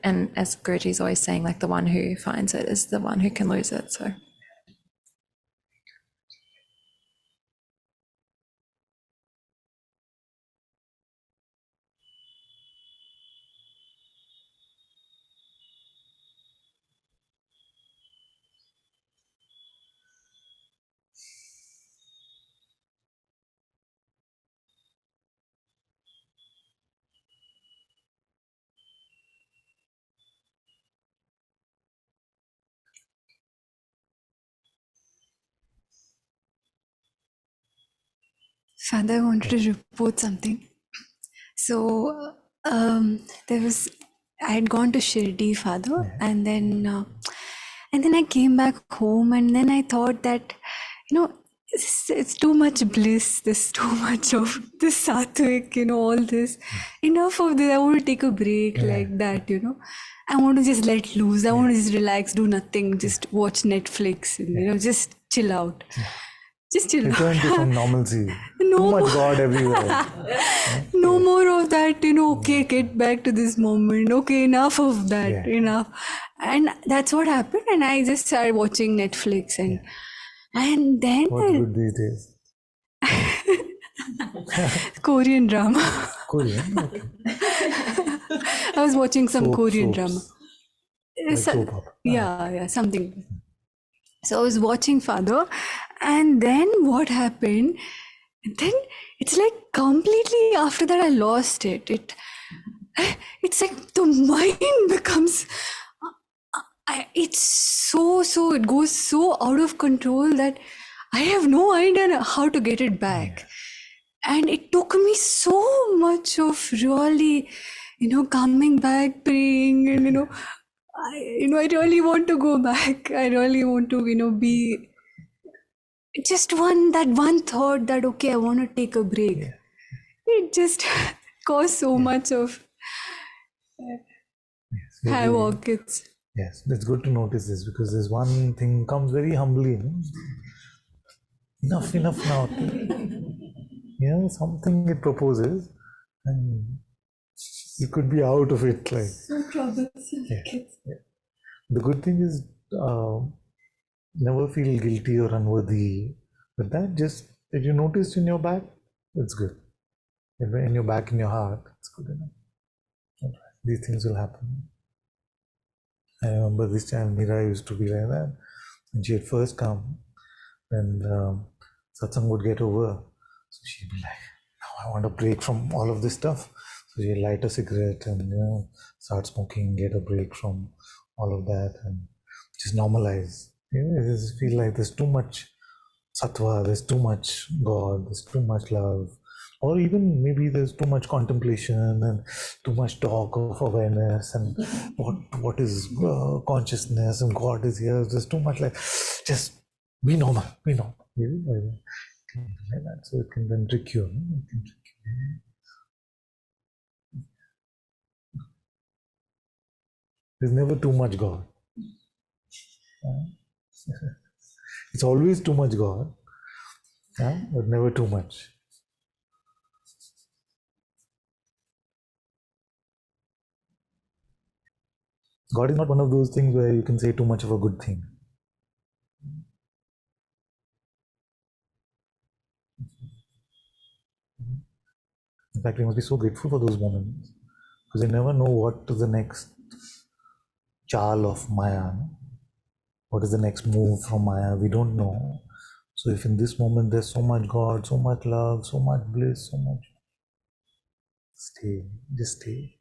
And as Guruji's always saying, like the one who finds it is the one who can lose it. So Father, I wanted to report something. So I had gone to Shirdi, Father, and then I came back home, and then I thought that, it's too much bliss. There's too much of this sattvic, all this. Enough of this. I want to take a break like that, I want to just let loose. I want to just relax, do nothing, just watch Netflix, and just chill out. Just chill out. Return to some normalcy. No Too much more. God everywhere. No more of that, okay, get back to this moment. Okay, enough of that, enough. And that's what happened. And I just started watching Netflix and then What's good these days? Korean drama. Korean? Okay. I was watching some Korean Soaps. drama. Like soap opera. Yeah, something. So I was watching Father, and then what happened? And then it's like completely after that I lost it. It's like the mind becomes. It's so it goes so out of control that I have no idea how to get it back. And it took me so much of really, coming back, praying, and I really want to go back. I really want to, be just that one thought that, okay, I want to take a break. Yeah. It just caused so much of havoc. Yes, it's good to notice this, because this one thing comes very humbly. Enough now. something it proposes, and you could be out of it. Like, So troublesome. yeah. The good thing is never feel guilty or unworthy. But that just, if you noticed in your back, it's good. If in your back, in your heart, it's good enough. These things will happen. I remember this time Mira used to be like that. When she had first come, and Satsang would get over. So she'd be like, now I want a break from all of this stuff. So she'd light a cigarette and start smoking, get a break from all of that, and just normalize. I just feel like there's too much sattva, there's too much God, there's too much love, or even maybe there's too much contemplation and too much talk of awareness and what is consciousness and God is here. There's too much, like, just be normal, be normal. Like that. So it can then trick you. There's never too much God. It's always too much God, but never too much. God is not one of those things where you can say too much of a good thing. In fact, we must be so grateful for those moments, because you never know what is the next chal of Maya. What is the next move from Maya? We don't know. So if in this moment there's so much God, so much love, so much bliss, so much, stay, just stay.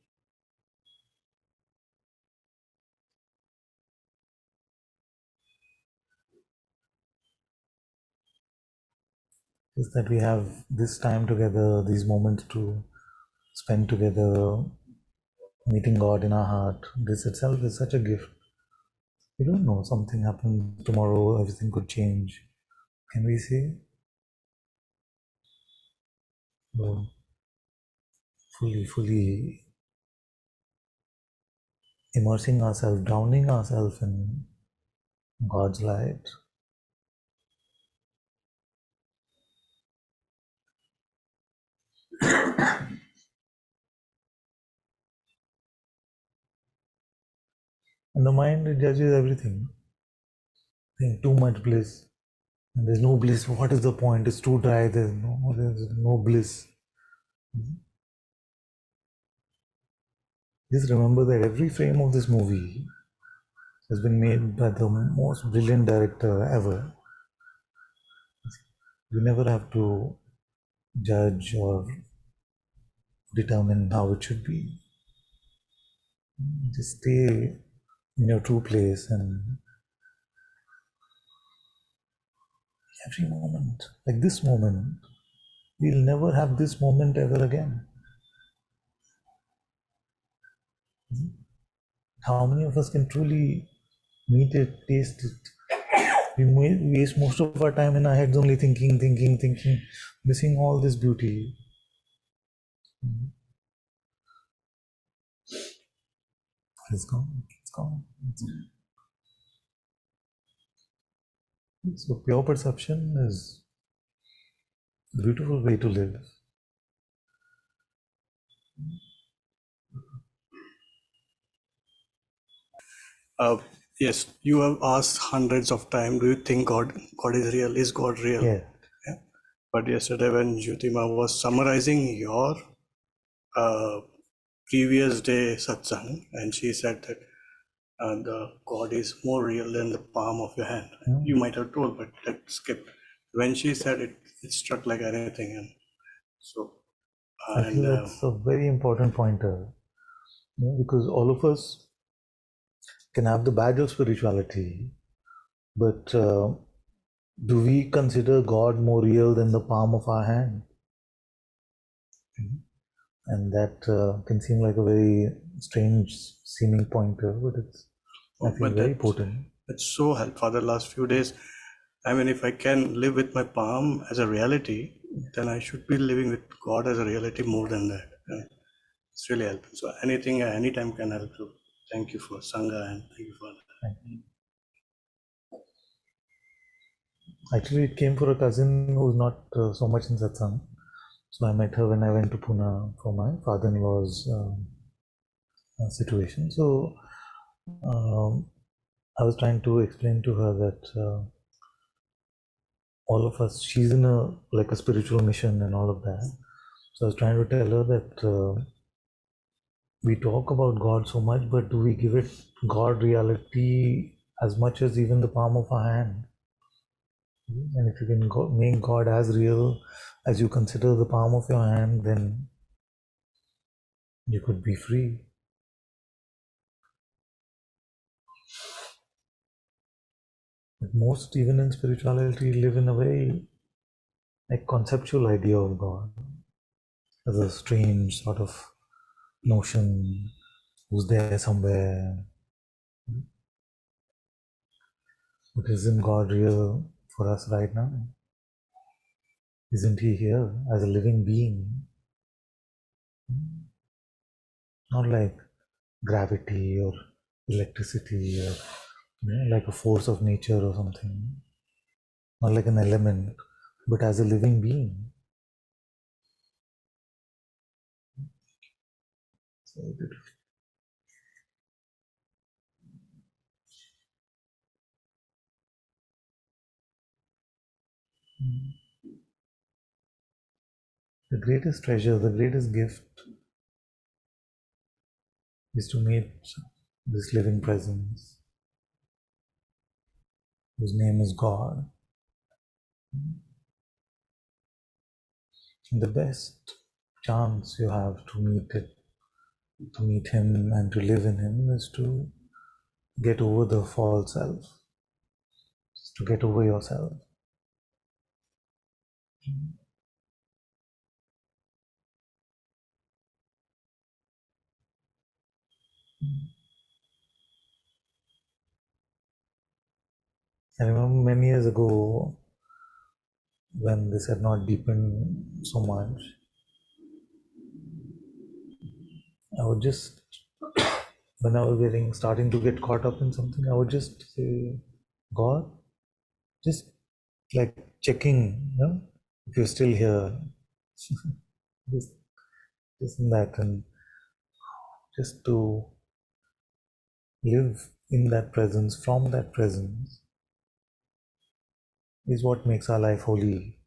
Just that we have this time together, these moments to spend together, meeting God in our heart. This itself is such a gift. We don't know, something happens tomorrow, everything could change. Can we say? So, fully immersing ourselves, drowning ourselves in God's light. And the mind, it judges everything. Too much bliss. And there's no bliss. What is the point? It's too dry. There's no bliss. Just remember that every frame of this movie has been made by the most brilliant director ever. You never have to judge or determine how it should be. Just stay in your true place, and every moment, like this moment, we'll never have this moment ever again. How many of us can truly meet it, taste it? We waste most of our time in our heads only thinking, missing all this beauty. It's gone, it's gone. So pure perception is a beautiful way to live. Yes, you have asked hundreds of times, do you think God is real? Is God real? Yeah. But yesterday when Jyotima was summarizing your previous day satsang, and she said that the God is more real than the palm of your hand. You might have told, but let's skip. When she said it, it struck like anything. And so, I feel that's a very important pointer, because all of us can have the badge of spirituality, but do we consider God more real than the palm of our hand? And that can seem like a very strange seeming pointer, but it's I feel very important. It's so helpful for the last few days. I mean, if I can live with my palm as a reality, then I should be living with God as a reality more than that. It's really helpful. So anything, anytime can help you. Thank you for Sangha, and thank you for that. Actually, it came for a cousin who's not so much in satsang. So I met her when I went to Pune for my father-in-law's situation. So I was trying to explain to her that all of us, she's in a spiritual mission and all of that. So I was trying to tell her that we talk about God so much, but do we give it God reality as much as even the palm of our hand? And if you can make God as real as you consider the palm of your hand, then you could be free. But most, even in spirituality, live in a very conceptual idea of God as a strange sort of notion who's there somewhere. But isn't God real for us right now? Isn't He here as a living being? Not like gravity or electricity or like a force of nature or something. Not like an element, but as a living being. So beautiful. The greatest treasure, the greatest gift is to meet this living presence, whose name is God. And the best chance you have to meet Him and to live in Him is to get over the false self, to get over yourself. I remember many years ago when this had not deepened so much, I would just, when I was starting to get caught up in something, I would just say, God, just like checking, if you're still here, just in that, and just to live in that presence, from that presence, is what makes our life holy.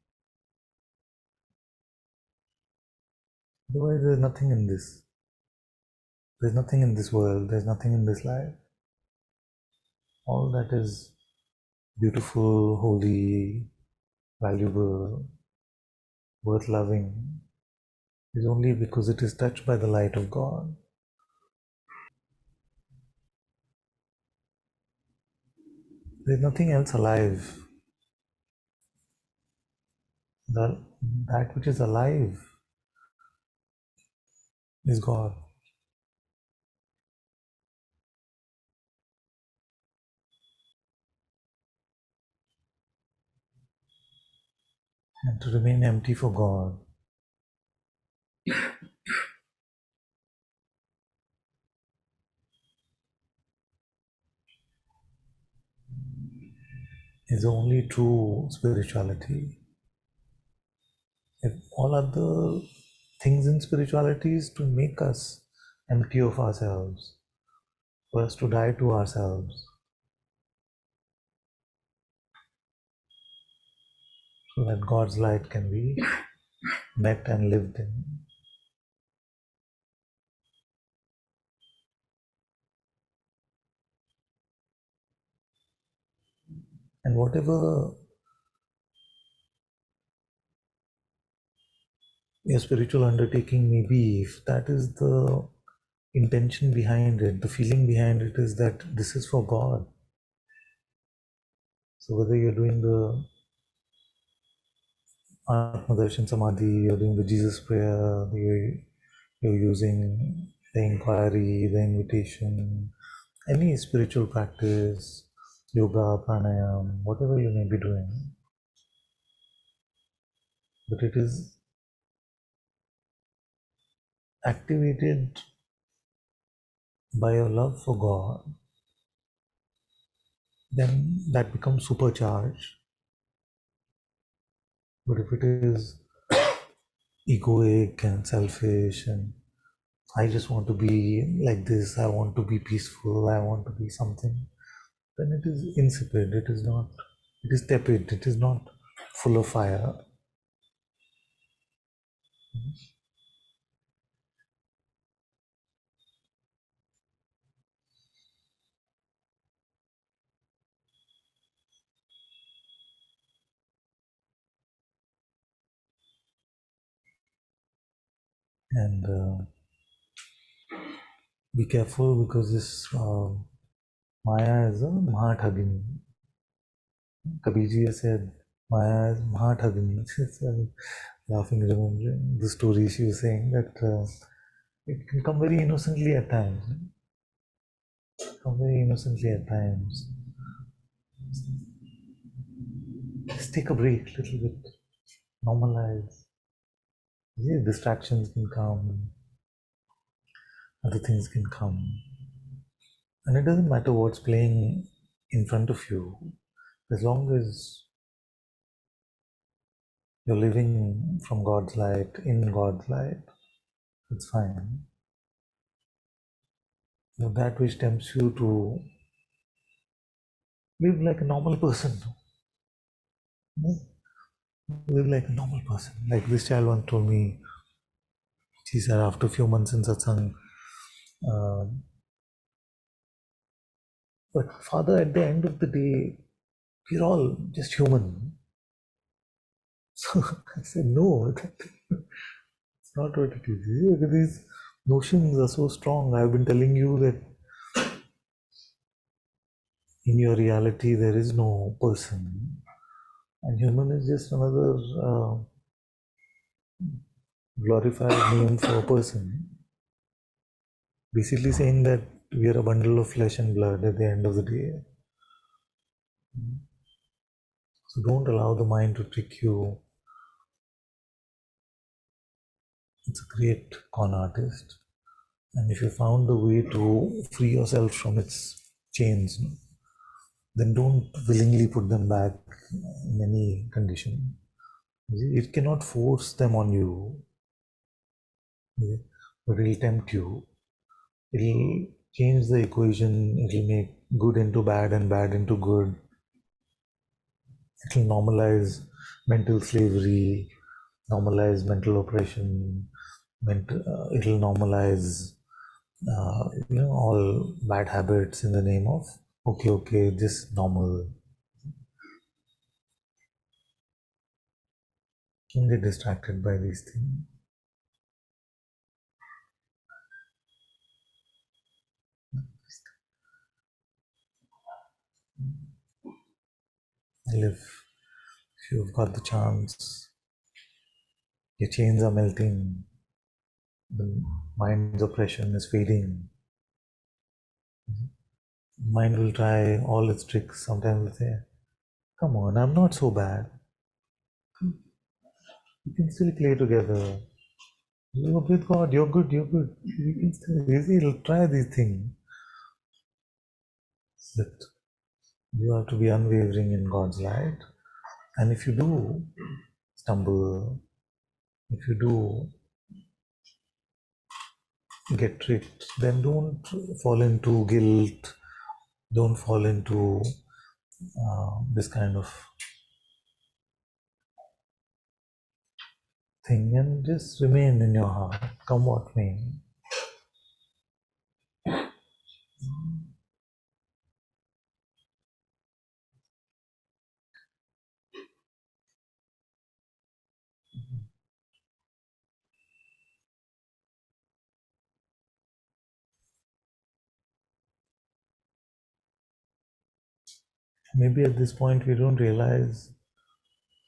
Otherwise, there's nothing in this. There's nothing in this world. There's nothing in this life. All that is beautiful, holy, valuable, worth loving is only because it is touched by the light of God. There's nothing else alive. That which is alive is God. And to remain empty for God is only true spirituality. If all other things in spirituality is to make us empty of ourselves, for us to die to ourselves, so that God's light can be met and lived in. And whatever your spiritual undertaking may be, if that is the intention behind it, the feeling behind it is that this is for God. So whether you're doing the Atmadarshan Samadhi, you're doing the Jesus prayer, you're using the inquiry, the invitation, any spiritual practice, yoga, pranayam, whatever you may be doing, but it is activated by your love for God, then that becomes supercharged. But if it is egoic and selfish, and I just want to be like this, I want to be peaceful, I want to be something, then it is insipid, it is not, it is tepid, it is not full of fire. And be careful, because this Maya is a Mahathagini. Kabirji has said Maya is Mahathagini. Laughing, remembering the story she was saying that it can come very innocently at times. Come very innocently at times. Just take a break, a little bit. Normalize. Yeah, distractions can come. Other things can come. And it doesn't matter what's playing in front of you, as long as you're living from God's light, in God's light, it's fine. But that which tempts you to live like a normal person. Live like a normal person. Like this child once told me, she said after a few months in Satsang, but Father, at the end of the day, we're all just human. So I said, no, it's not what it is. These notions are so strong. I've been telling you that in your reality there is no person, and human is just another glorified name for a person. Basically saying that we are a bundle of flesh and blood at the end of the day. So don't allow the mind to trick you. It's a great con artist. And if you found the way to free yourself from its chains, then don't willingly put them back in any condition. It cannot force them on you, but it will tempt you. It will change the equation. It will make good into bad and bad into good. It will normalize mental slavery, normalize mental oppression. It will normalize, all bad habits in the name of okay, just normal. Don't get distracted by these things. If you've got the chance, your chains are melting, the mind's oppression is fading. Mind will try all its tricks. Sometimes it'll say, come on, I'm not so bad. We can still play together. You're with God, you're good. We can still, it'll try these things. But you have to be unwavering in God's light. And if you do stumble, if you do get tricked, then don't fall into guilt, don't fall into this kind of thing, and just remain in your heart, come what may. Maybe at this point we don't realize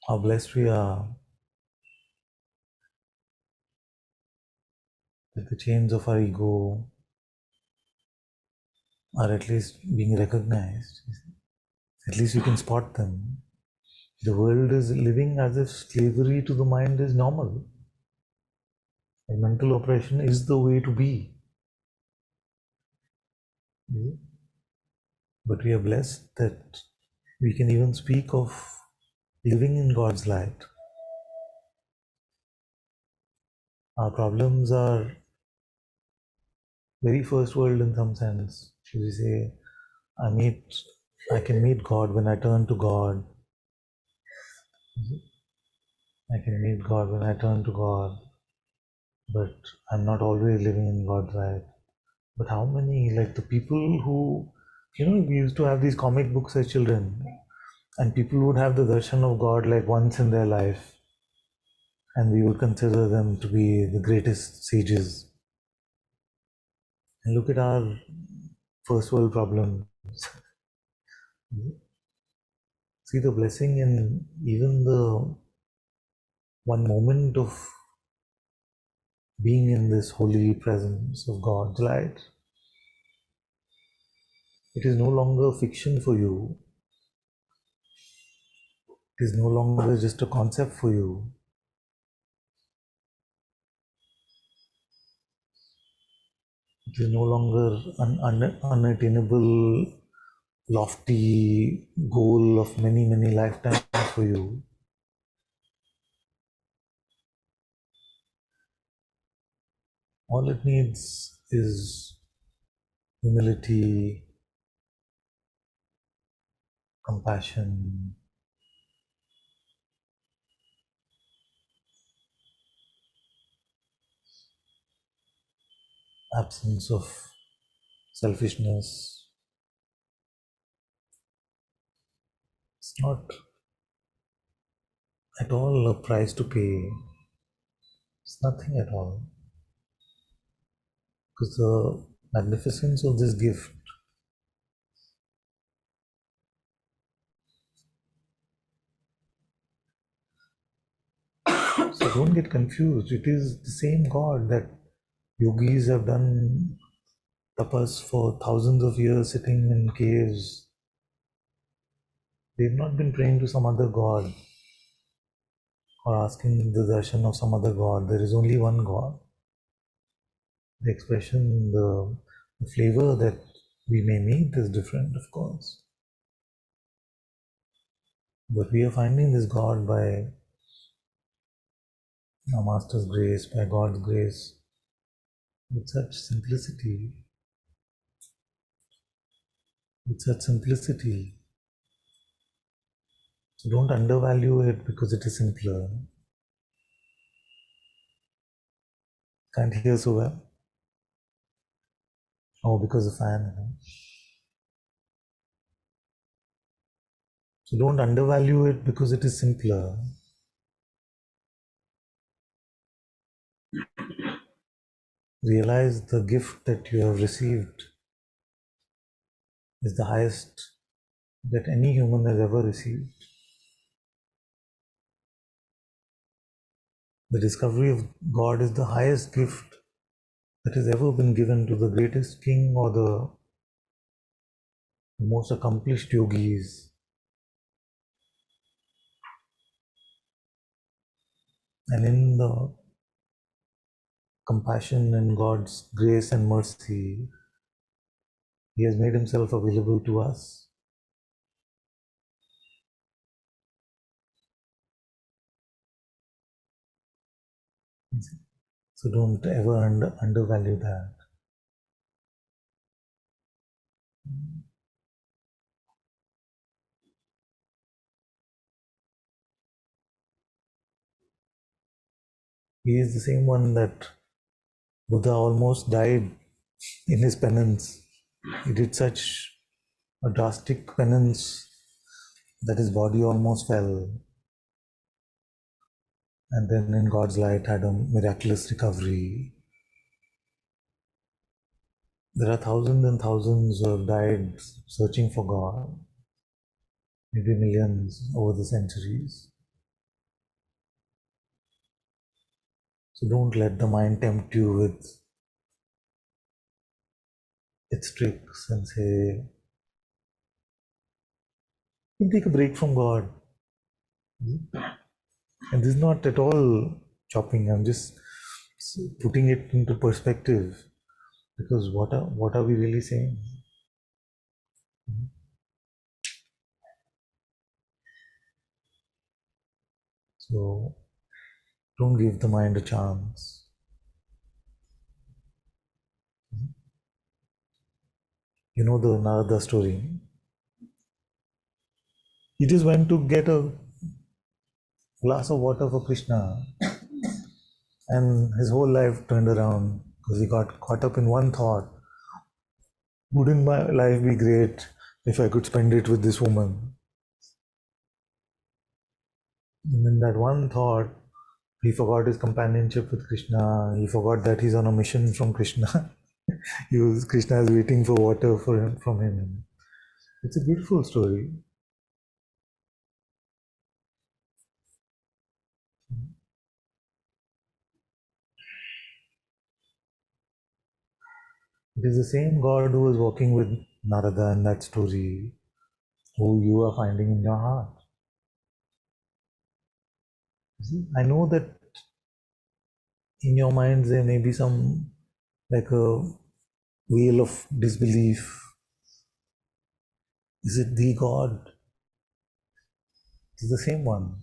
how blessed we are, that the chains of our ego are at least being recognized. At least you can spot them. The world is living as if slavery to the mind is normal. And mental oppression is the way to be. But we are blessed that we can even speak of living in God's light. Our problems are very first world in some sense. We say, I can meet God when I turn to God. I can meet God when I turn to God, but I'm not always living in God's light. But how many, like the people who, we used to have these comic books as children, and people would have the darshan of God like once in their life, and we would consider them to be the greatest sages. And look at our first world problems. See the blessing in even the one moment of being in this holy presence of God's light. It is no longer fiction for you. It is no longer just a concept for you. It is no longer an unattainable, lofty goal of many, many lifetimes for you. All it needs is humility, compassion, absence of selfishness. It's not at all a price to pay. It's nothing at all. Because the magnificence of this gift so don't get confused. It is the same God that yogis have done tapas for thousands of years sitting in caves. They've not been praying to some other God or asking the darshan of some other God. There is only one God. The expression, the flavor that we may meet is different, of course. But we are finding this God by our Master's grace, by God's grace, with such simplicity. With such simplicity. So don't undervalue it because it is simpler. Can't hear so well. Oh, because the fan. So don't undervalue it because it is simpler. Realize the gift that you have received is the highest that any human has ever received. The discovery of God is the highest gift that has ever been given to the greatest king or the most accomplished yogis. And in the compassion and God's grace and mercy, He has made Himself available to us. So don't ever undervalue that. He is the same one that Buddha almost died in his penance. He did such a drastic penance that his body almost fell. And then in God's light had a miraculous recovery. There are thousands and thousands who have died searching for God, maybe millions over the centuries. So don't let the mind tempt you with its tricks and say, you take a break from God. And this is not at all chopping, I'm just putting it into perspective. Because what are we really saying? So don't give the mind a chance. You know the Narada story. He just went to get a glass of water for Krishna, and his whole life turned around because he got caught up in one thought. Wouldn't my life be great if I could spend it with this woman? And in that one thought, he forgot his companionship with Krishna. He forgot that he's on a mission from Krishna. Krishna is waiting for water from him. It's a beautiful story. It is the same God who was walking with Narada in that story, who you are finding in your heart. I know that in your minds there may be some, like a veil of disbelief. Is it the God? It's the same one.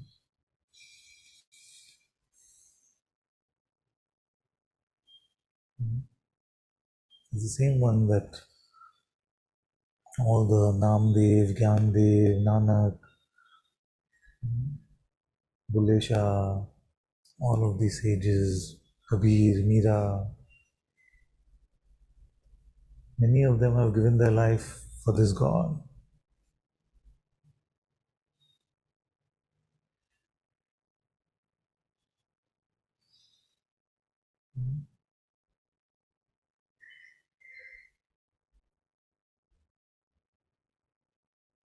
It's the same one that all the Namdev, Gyandev, Nanak, Bulle Shah, all of these sages, Kabir, Mira, many of them have given their life for this God.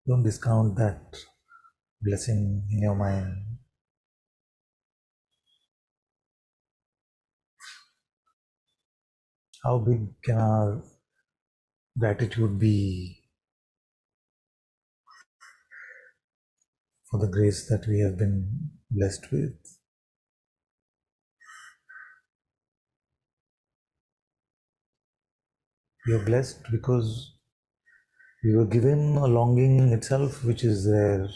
Don't discount that blessing in your mind. How big can our gratitude be for the grace that we have been blessed with? We are blessed because we were given a longing itself which is there.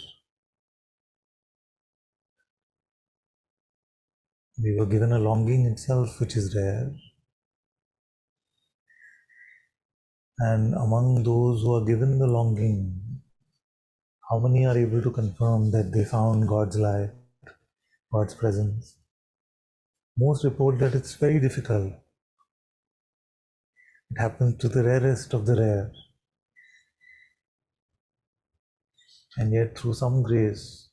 We were given a longing itself which is rare. And among those who are given the longing, how many are able to confirm that they found God's light, God's presence? Most report that it's very difficult. It happens to the rarest of the rare. And yet, through some grace,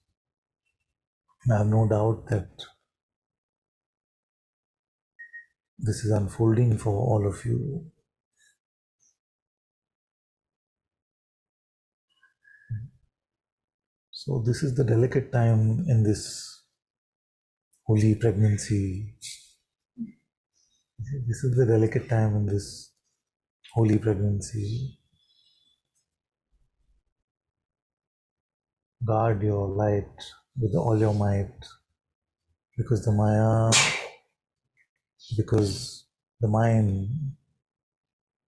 I have no doubt that this is unfolding for all of you. So this is the delicate time in this holy pregnancy. This is the delicate time in this holy pregnancy. Guard your light with all your might, because the mind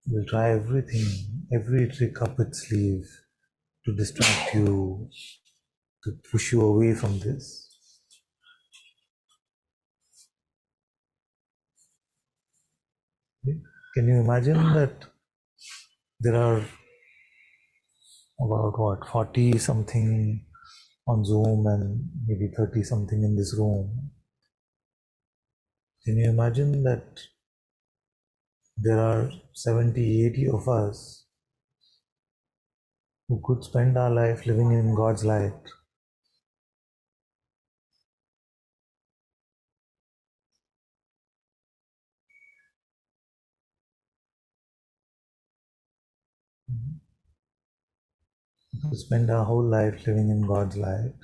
will try everything, every trick up its sleeve to distract you, to push you away from this. Can you imagine that there are about 40 something on Zoom and maybe 30 something in this room? Can you imagine that there are 70, 80 of us who could spend our life living in God's light? To spend our whole life living in God's light.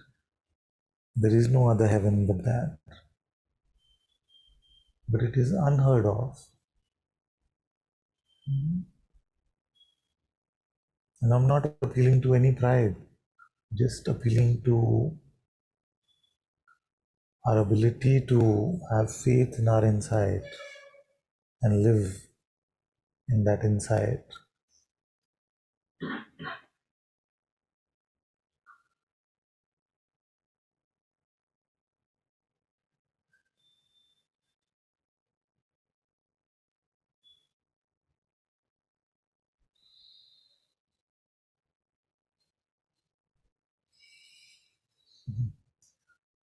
There is no other heaven but that. But it is unheard of. And I'm not appealing to any pride, just appealing to our ability to have faith in our insight and live in that insight.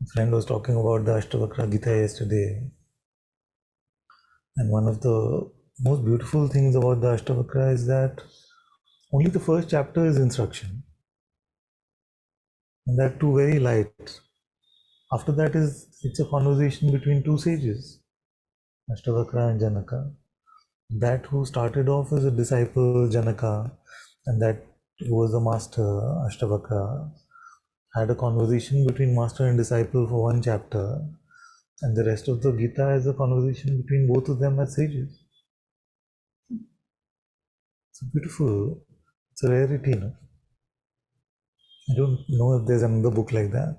A friend was talking about the Ashtavakra Gita yesterday, and one of the most beautiful things about the Ashtavakra is that only the first chapter is instruction, and that too very light. After that it's a conversation between two sages, Ashtavakra and Janaka. That who started off as a disciple, Janaka, and that who was a master, Ashtavakra, had a conversation between master and disciple for one chapter, and the rest of the Gita is a conversation between both of them as sages. It's beautiful. It's a rarity, no? I don't know if there's another book like that.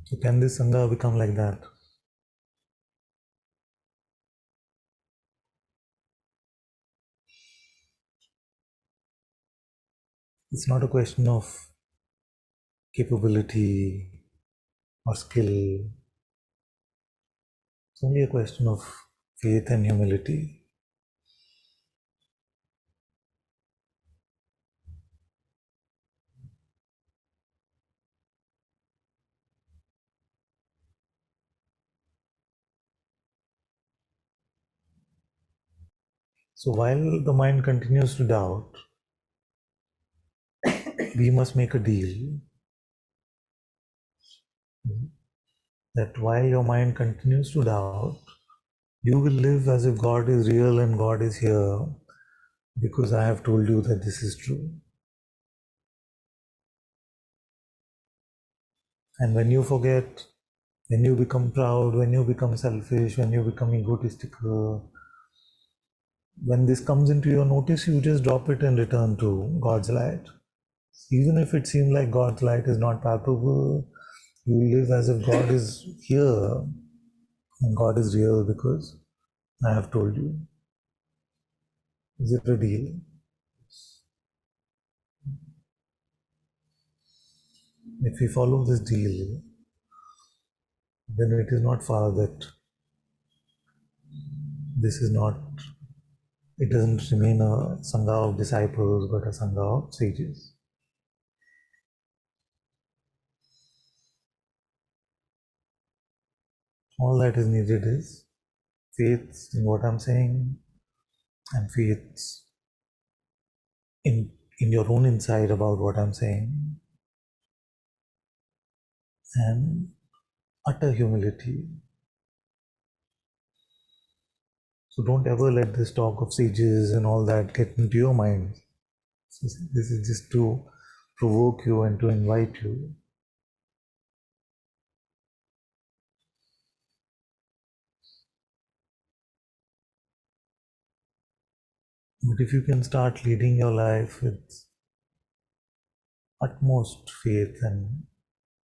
So can this Sangha become like that? It's not a question of capability or skill. It's only a question of faith and humility. So while the mind continues to doubt, we must make a deal that while your mind continues to doubt, you will live as if God is real and God is here because I have told you that this is true. And when you forget, when you become proud, when you become selfish, when you become egotistical, when this comes into your notice, you just drop it and return to God's light. Even if it seems like God's light is not palpable, you live as if God is here and God is real because I have told you. Is it a deal? If we follow this deal, then it is not far that this is not, it doesn't remain a Sangha of disciples, but a Sangha of sages. All that is needed is faith in what I'm saying and faith in your own inside about what I'm saying, and utter humility. So don't ever let this talk of sages and all that get into your mind. This is just to provoke you and to invite you. But if you can start leading your life with utmost faith and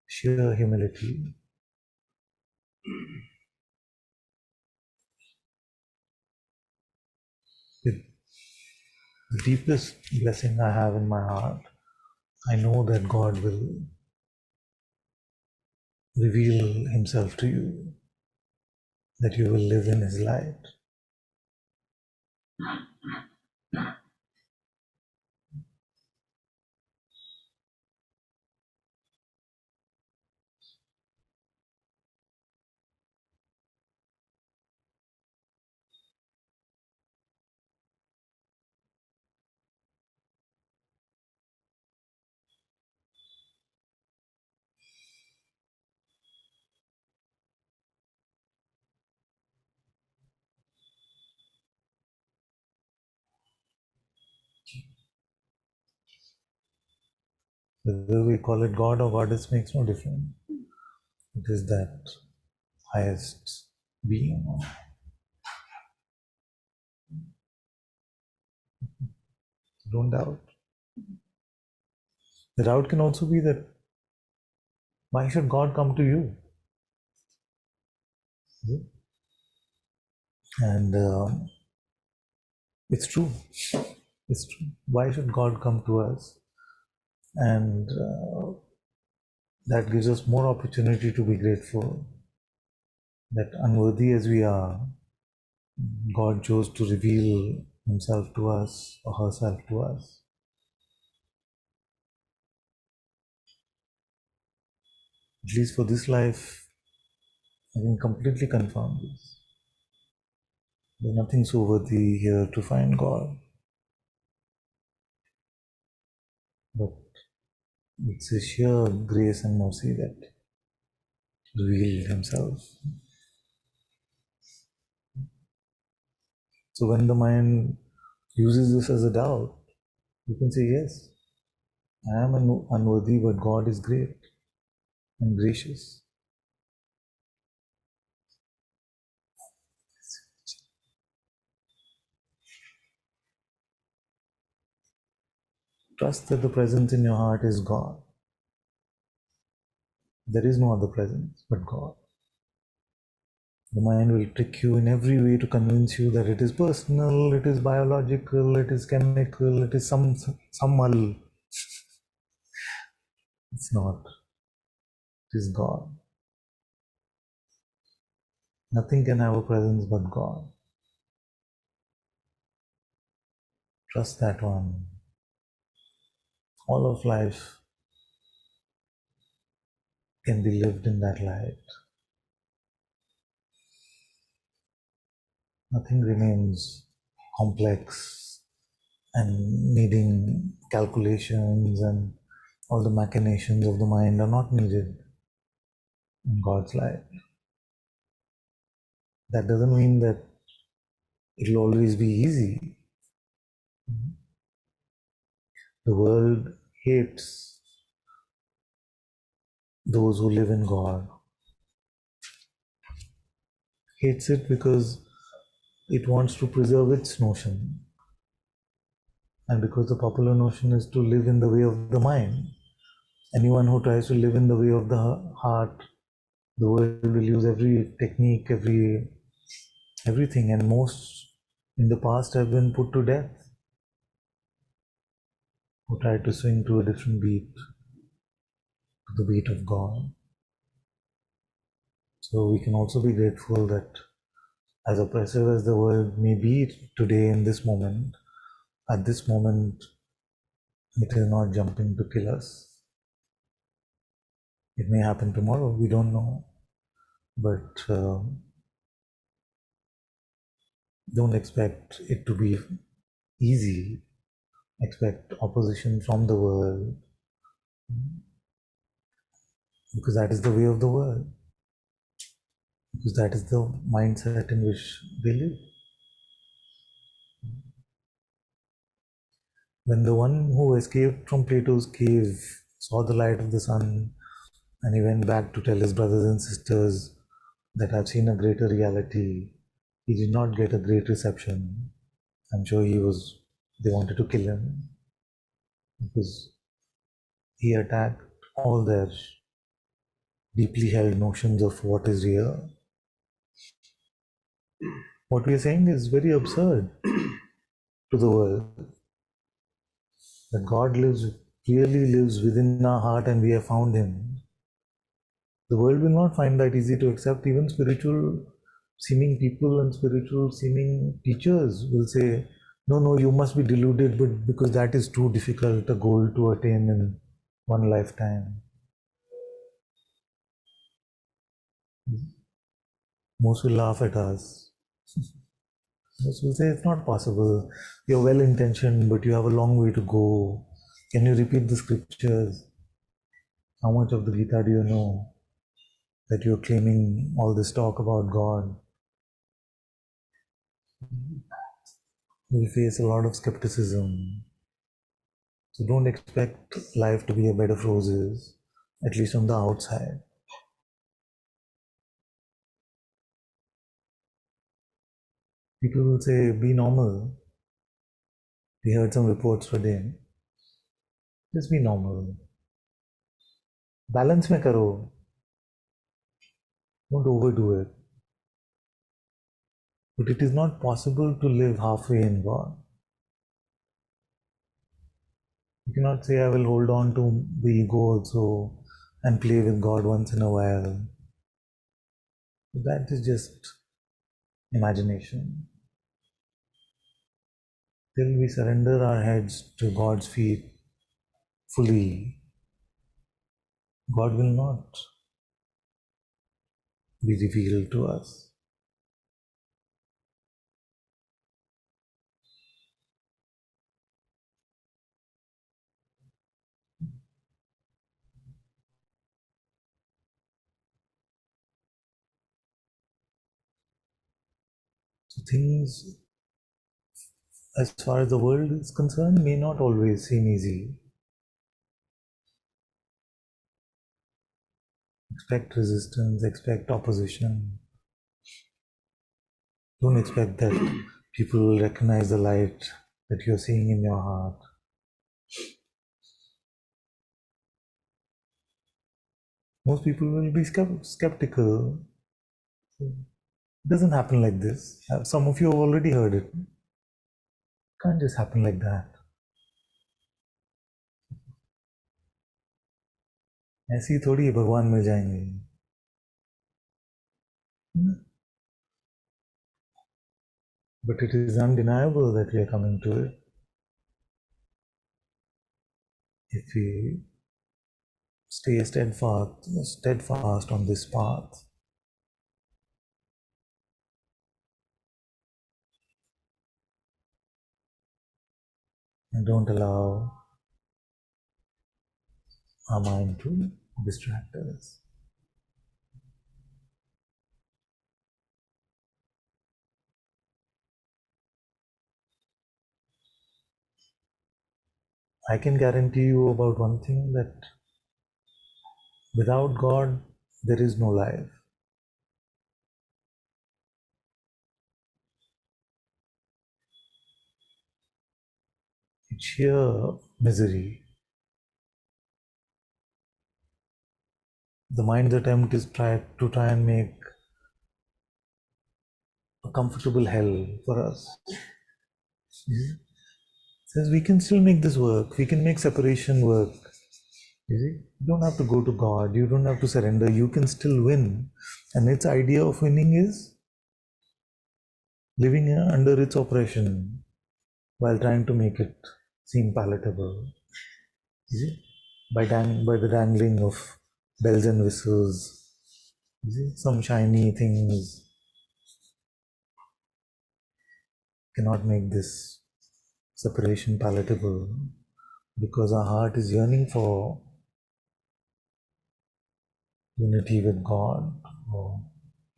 sheer humility, with the deepest blessing I have in my heart, I know that God will reveal Himself to you, that you will live in His light. Whether we call it God or Goddess makes no difference. It is that highest being. Don't doubt. The doubt can also be that why should God come to you? And it's true. It's true. Why should God come to us? And that gives us more opportunity to be grateful. that unworthy as we are, God chose to reveal himself to us or herself to us. At least for this life, I can completely confirm this. There's nothing so worthy here to find God. But it's a sheer grace and mercy that revealed himself. So when the mind uses this as a doubt, you can say, yes, I am unworthy, but God is great and gracious. Trust that the presence in your heart is God. There is no other presence but God. The mind will trick you in every way to convince you that it is personal, it is biological, it is chemical, it is some mal. It's not. It is God. Nothing can have a presence but God. Trust that one. All of life can be lived in that light. Nothing remains complex and needing calculations, and all the machinations of the mind are not needed in God's light. That doesn't mean that it will always be easy. The world hates those who live in God. Hates it because it wants to preserve its notion. And because the popular notion is to live in the way of the mind. Anyone who tries to live in the way of the heart, the world will use every technique, everything, and most in the past have been put to death, who tried to swing to a different beat, to the beat of God. So we can also be grateful that as oppressive as the world may be today in this moment, at this moment, it is not jumping to kill us. It may happen tomorrow, we don't know. But don't expect it to be easy. Expect opposition from the world, because that is the way of the world. Because that is the mindset in which they live. When the one who escaped from Plato's cave saw the light of the sun, and he went back to tell his brothers and sisters that I've seen a greater reality, he did not get a great reception. I'm sure they wanted to kill him because he attacked all their deeply held notions of what is real. What we are saying is very absurd to the world. That God really lives within our heart and we have found Him. The world will not find that easy to accept. Even spiritual seeming people and spiritual seeming teachers will say, no, you must be deluded, but because that is too difficult a goal to attain in one lifetime. Most will laugh at us. Most will say it's not possible. You're well intentioned, but you have a long way to go. Can you repeat the scriptures? How much of the Gita do you know? That you're claiming all this talk about God. We face a lot of skepticism. So don't expect life to be a bed of roses, at least on the outside. People will say, be normal. We heard some reports today. Just be normal. Balance mein karo. Don't overdo it. But it is not possible to live halfway in God. You cannot say, I will hold on to the ego also and play with God once in a while. That is just imagination. Till we surrender our heads to God's feet fully, God will not be revealed to us. So things, as far as the world is concerned, may not always seem easy. Expect resistance, expect opposition. Don't expect that people will recognize the light that you're seeing in your heart. Most people will be skeptical. It doesn't happen like this. Some of you have already heard it. It can't just happen like that. ऐसे ही थोड़ी भगवान मिल जाएंगे. But it is undeniable that we are coming to it. If we stay steadfast on this path, and don't allow our mind to distract us. I can guarantee you about one thing, that without God, there is no life. It's sheer misery. The mind's attempt is to try and make a comfortable hell for us. It says we can still make this work. We can make separation work. You see, you don't have to go to God. You don't have to surrender. You can still win. And its idea of winning is living under its oppression while trying to make it seem palatable. You see, by the dangling of bells and whistles, you see, some shiny things cannot make this separation palatable, because our heart is yearning for unity with God or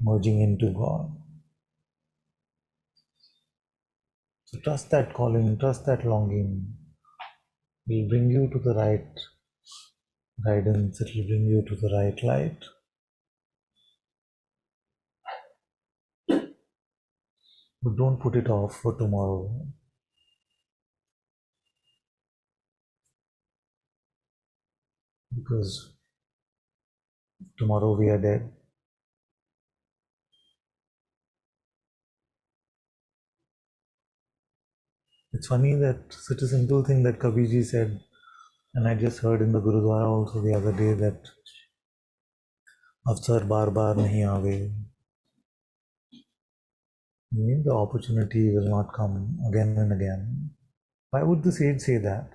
merging into God. So trust that calling, trust that longing. It will bring you to the right guidance, it will bring you to the right light. But don't put it off for tomorrow. Because tomorrow we are dead. It's funny that such a simple thing that Kabirji said, and I just heard in the Gurudwara also the other day, that Afsar bar bar nahi aave. Meaning the opportunity will not come again and again. Why would the sage say that?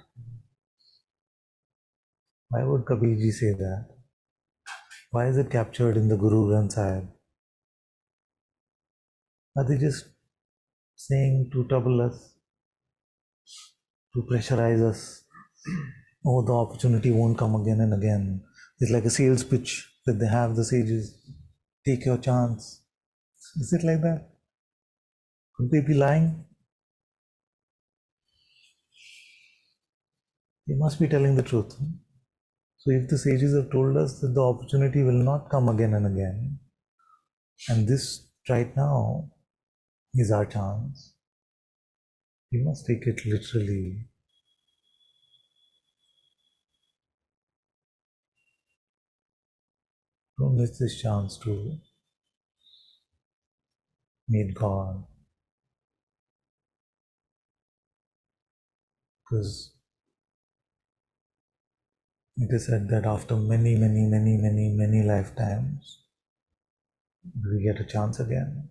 Why would Kabirji say that? Why is it captured in the Guru Granth Sahib? Are they just saying to trouble us, to pressurize us? Oh, the opportunity won't come again and again. It's like a sales pitch that they have, the sages. Take your chance. Is it like that? Could they be lying? They must be telling the truth. So if the sages have told us that the opportunity will not come again and again, and this right now is our chance, we must take it literally. Don't miss this chance to meet God. Because it is said that after many lifetimes, Do we get a chance again?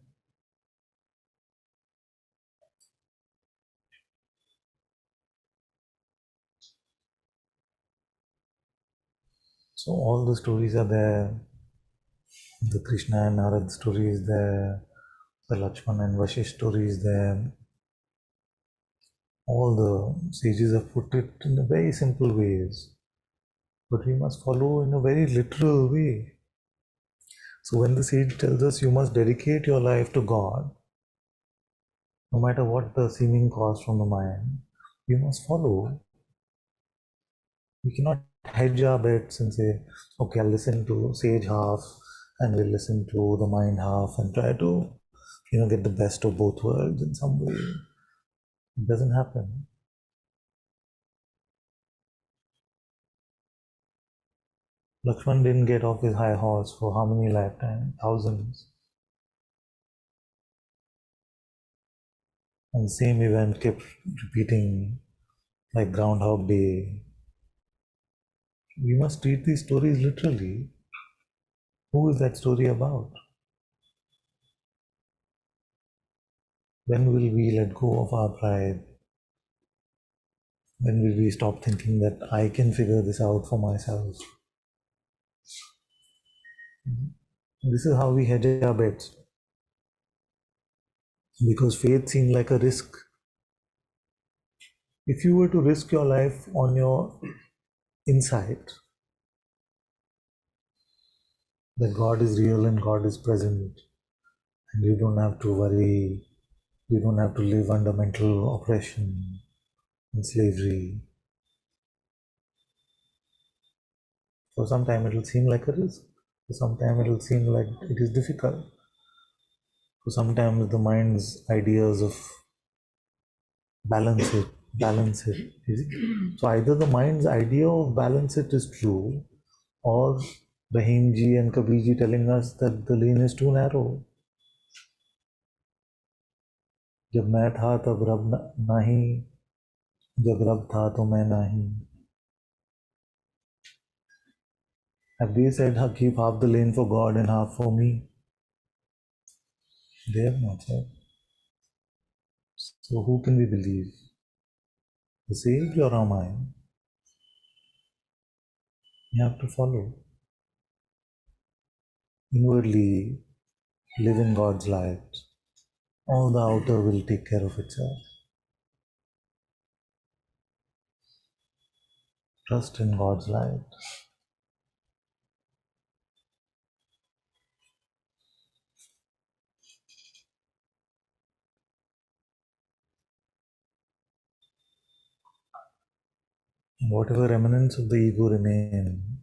So all the stories are there. The Krishna and Narad story is there. The Lakshman and Vashish story is there. All the sages have put it in a very simple ways, but we must follow in a very literal way. So when the sage tells us you must dedicate your life to God, no matter what the seeming cost from the mind, you must follow. We cannot hedge our bets and say, okay, I'll listen to sage half and we'll listen to the mind half and try to, get the best of both worlds in some way. It doesn't happen. Lakshman didn't get off his high horse for how many lifetimes? Thousands. And the same event kept repeating like Groundhog Day. We must treat these stories literally. Who is that story about? When will we let go of our pride? When will we stop thinking that I can figure this out for myself? This is how we hedge our bets. Because faith seemed like a risk. If you were to risk your life on your insight that God is real and God is present, and you don't have to worry, you don't have to live under mental oppression and slavery. For some time it will seem like a risk. For some time it will seem like it is difficult. For sometimes the mind's ideas of balance it. So either the mind's idea of balance it is true, or Bahimji and Kabirji telling us that the lane is too narrow. जब मैं था तब रब नहीं, जब रब था तो मैं नहीं. Have they said keep half the lane for God and half for me? They have not said. So who can we believe? The sage or our mind? You have to follow. Inwardly live in God's light. All the outer will take care of itself. Trust in God's light. Whatever remnants of the ego remain,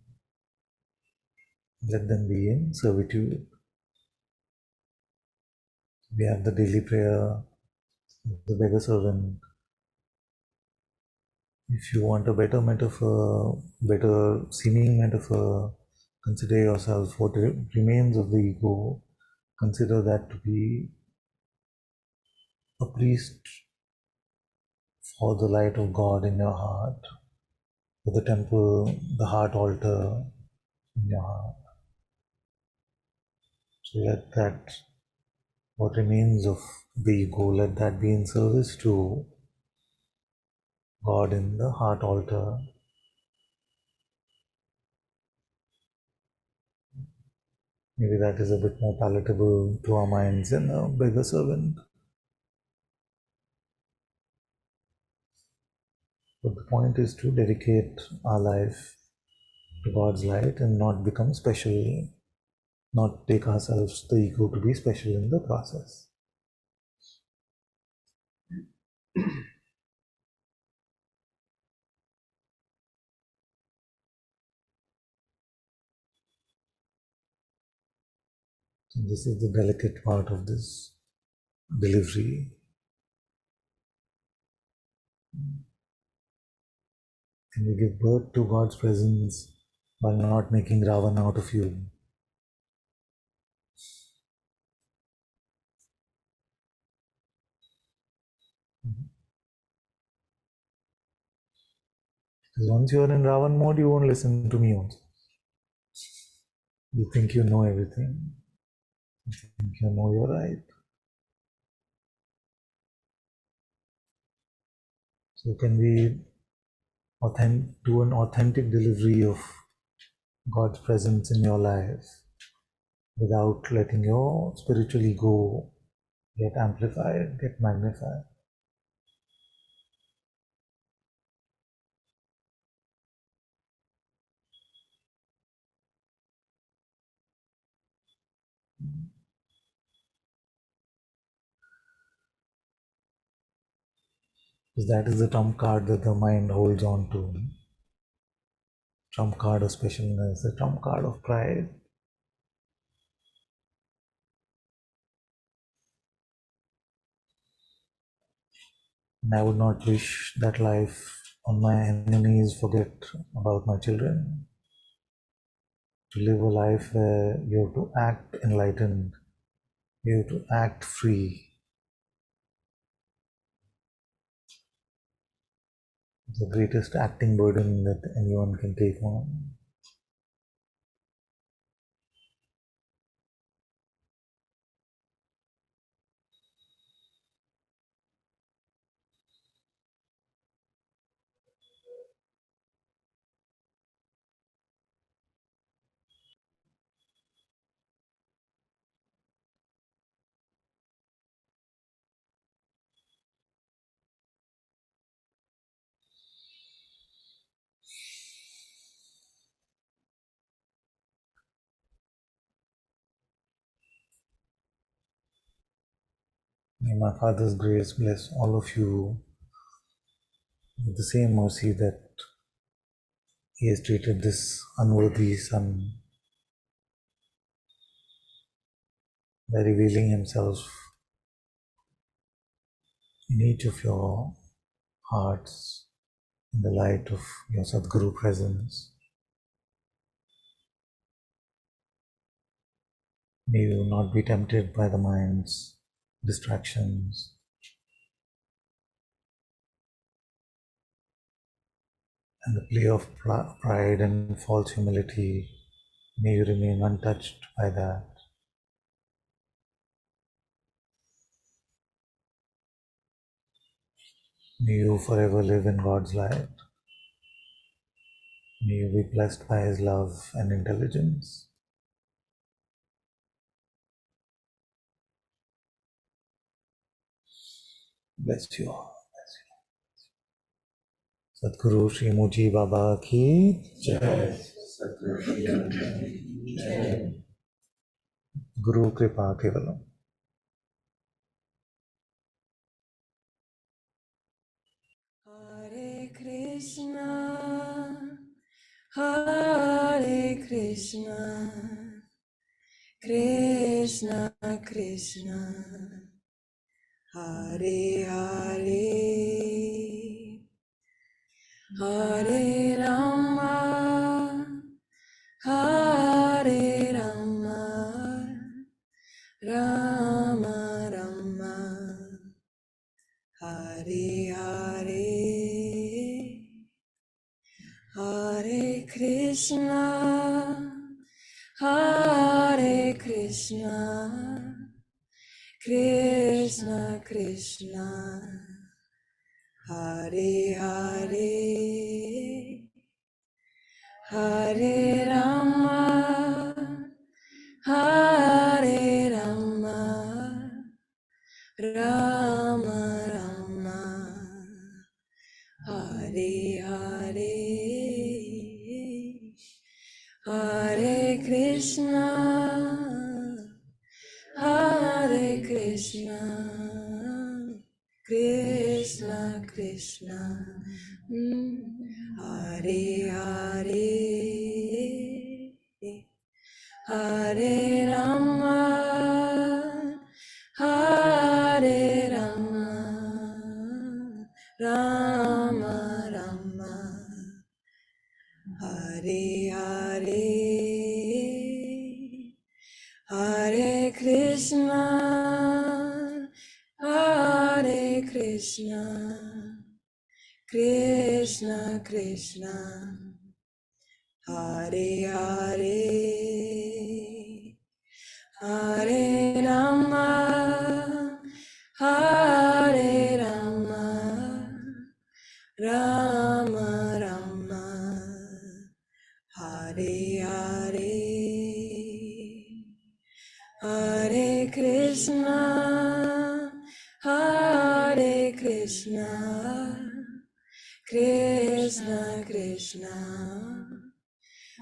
let them be in servitude. We have the daily prayer, the beggar servant. If you want a better metaphor, better seeming metaphor, consider yourself what remains of the ego. Consider that to be a priest for the light of God in your heart, for the temple, the heart altar in your heart. So let that, what remains of the ego, let that be in service to God in the heart altar. Maybe that is a bit more palatable to our minds than a beggar servant. But the point is to dedicate our life to God's light and not become special, not take ourselves, the ego, to be special in the process. So this is the delicate part of this delivery. Can we give birth to God's presence while not making Ravan out of you? Because once you are in Ravan mode, you won't listen to me also. You think you know everything. I think you know you're right. So can we do an authentic delivery of God's presence in your life without letting your spiritual ego get amplified, get magnified? Because that is the trump card that the mind holds on to. Trump card of specialness, the trump card of pride. And I would not wish that life on my enemies forget about my children. To live a life where you have to act enlightened, you have to act free. The greatest acting burden that anyone can take on. May my Father's grace bless all of you with the same mercy that He has treated this unworthy son by revealing Himself in each of your hearts in the light of your Sadguru presence. May you not be tempted by the mind's distractions. And the play of pride and false humility, may you remain untouched by that. May you forever live in God's light. May you be blessed by His love and intelligence. Bless you all. Sadhguru Sri Muji Baba ki jai. Guru Kripa Kevalam. Hare Krishna, Hare Krishna, Krishna Krishna, Hare Hare, Hare Rama, Hare Rama, Rama Rama, Hare Hare, Hare Krishna, Hare Krishna, Krishna Krishna, Hare Hare, Hare Rama, Hare Rama, Rama Rama, Hare Hare, Hare Krishna, Hare Krishna, Krishna Krishna, Hare Hare, Hare Rama, Hare Rama, Rama Rama, Hare Hare, Hare Krishna, Hare Krishna, Krishna Krishna, Hare Hare, Hare Rama, Hare Rama, Rama Rama, Hare Hare, Hare Krishna, Hare Krishna, Krishna Krishna,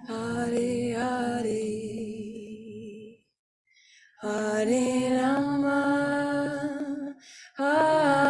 Hare Hare, Hare Rama, Hare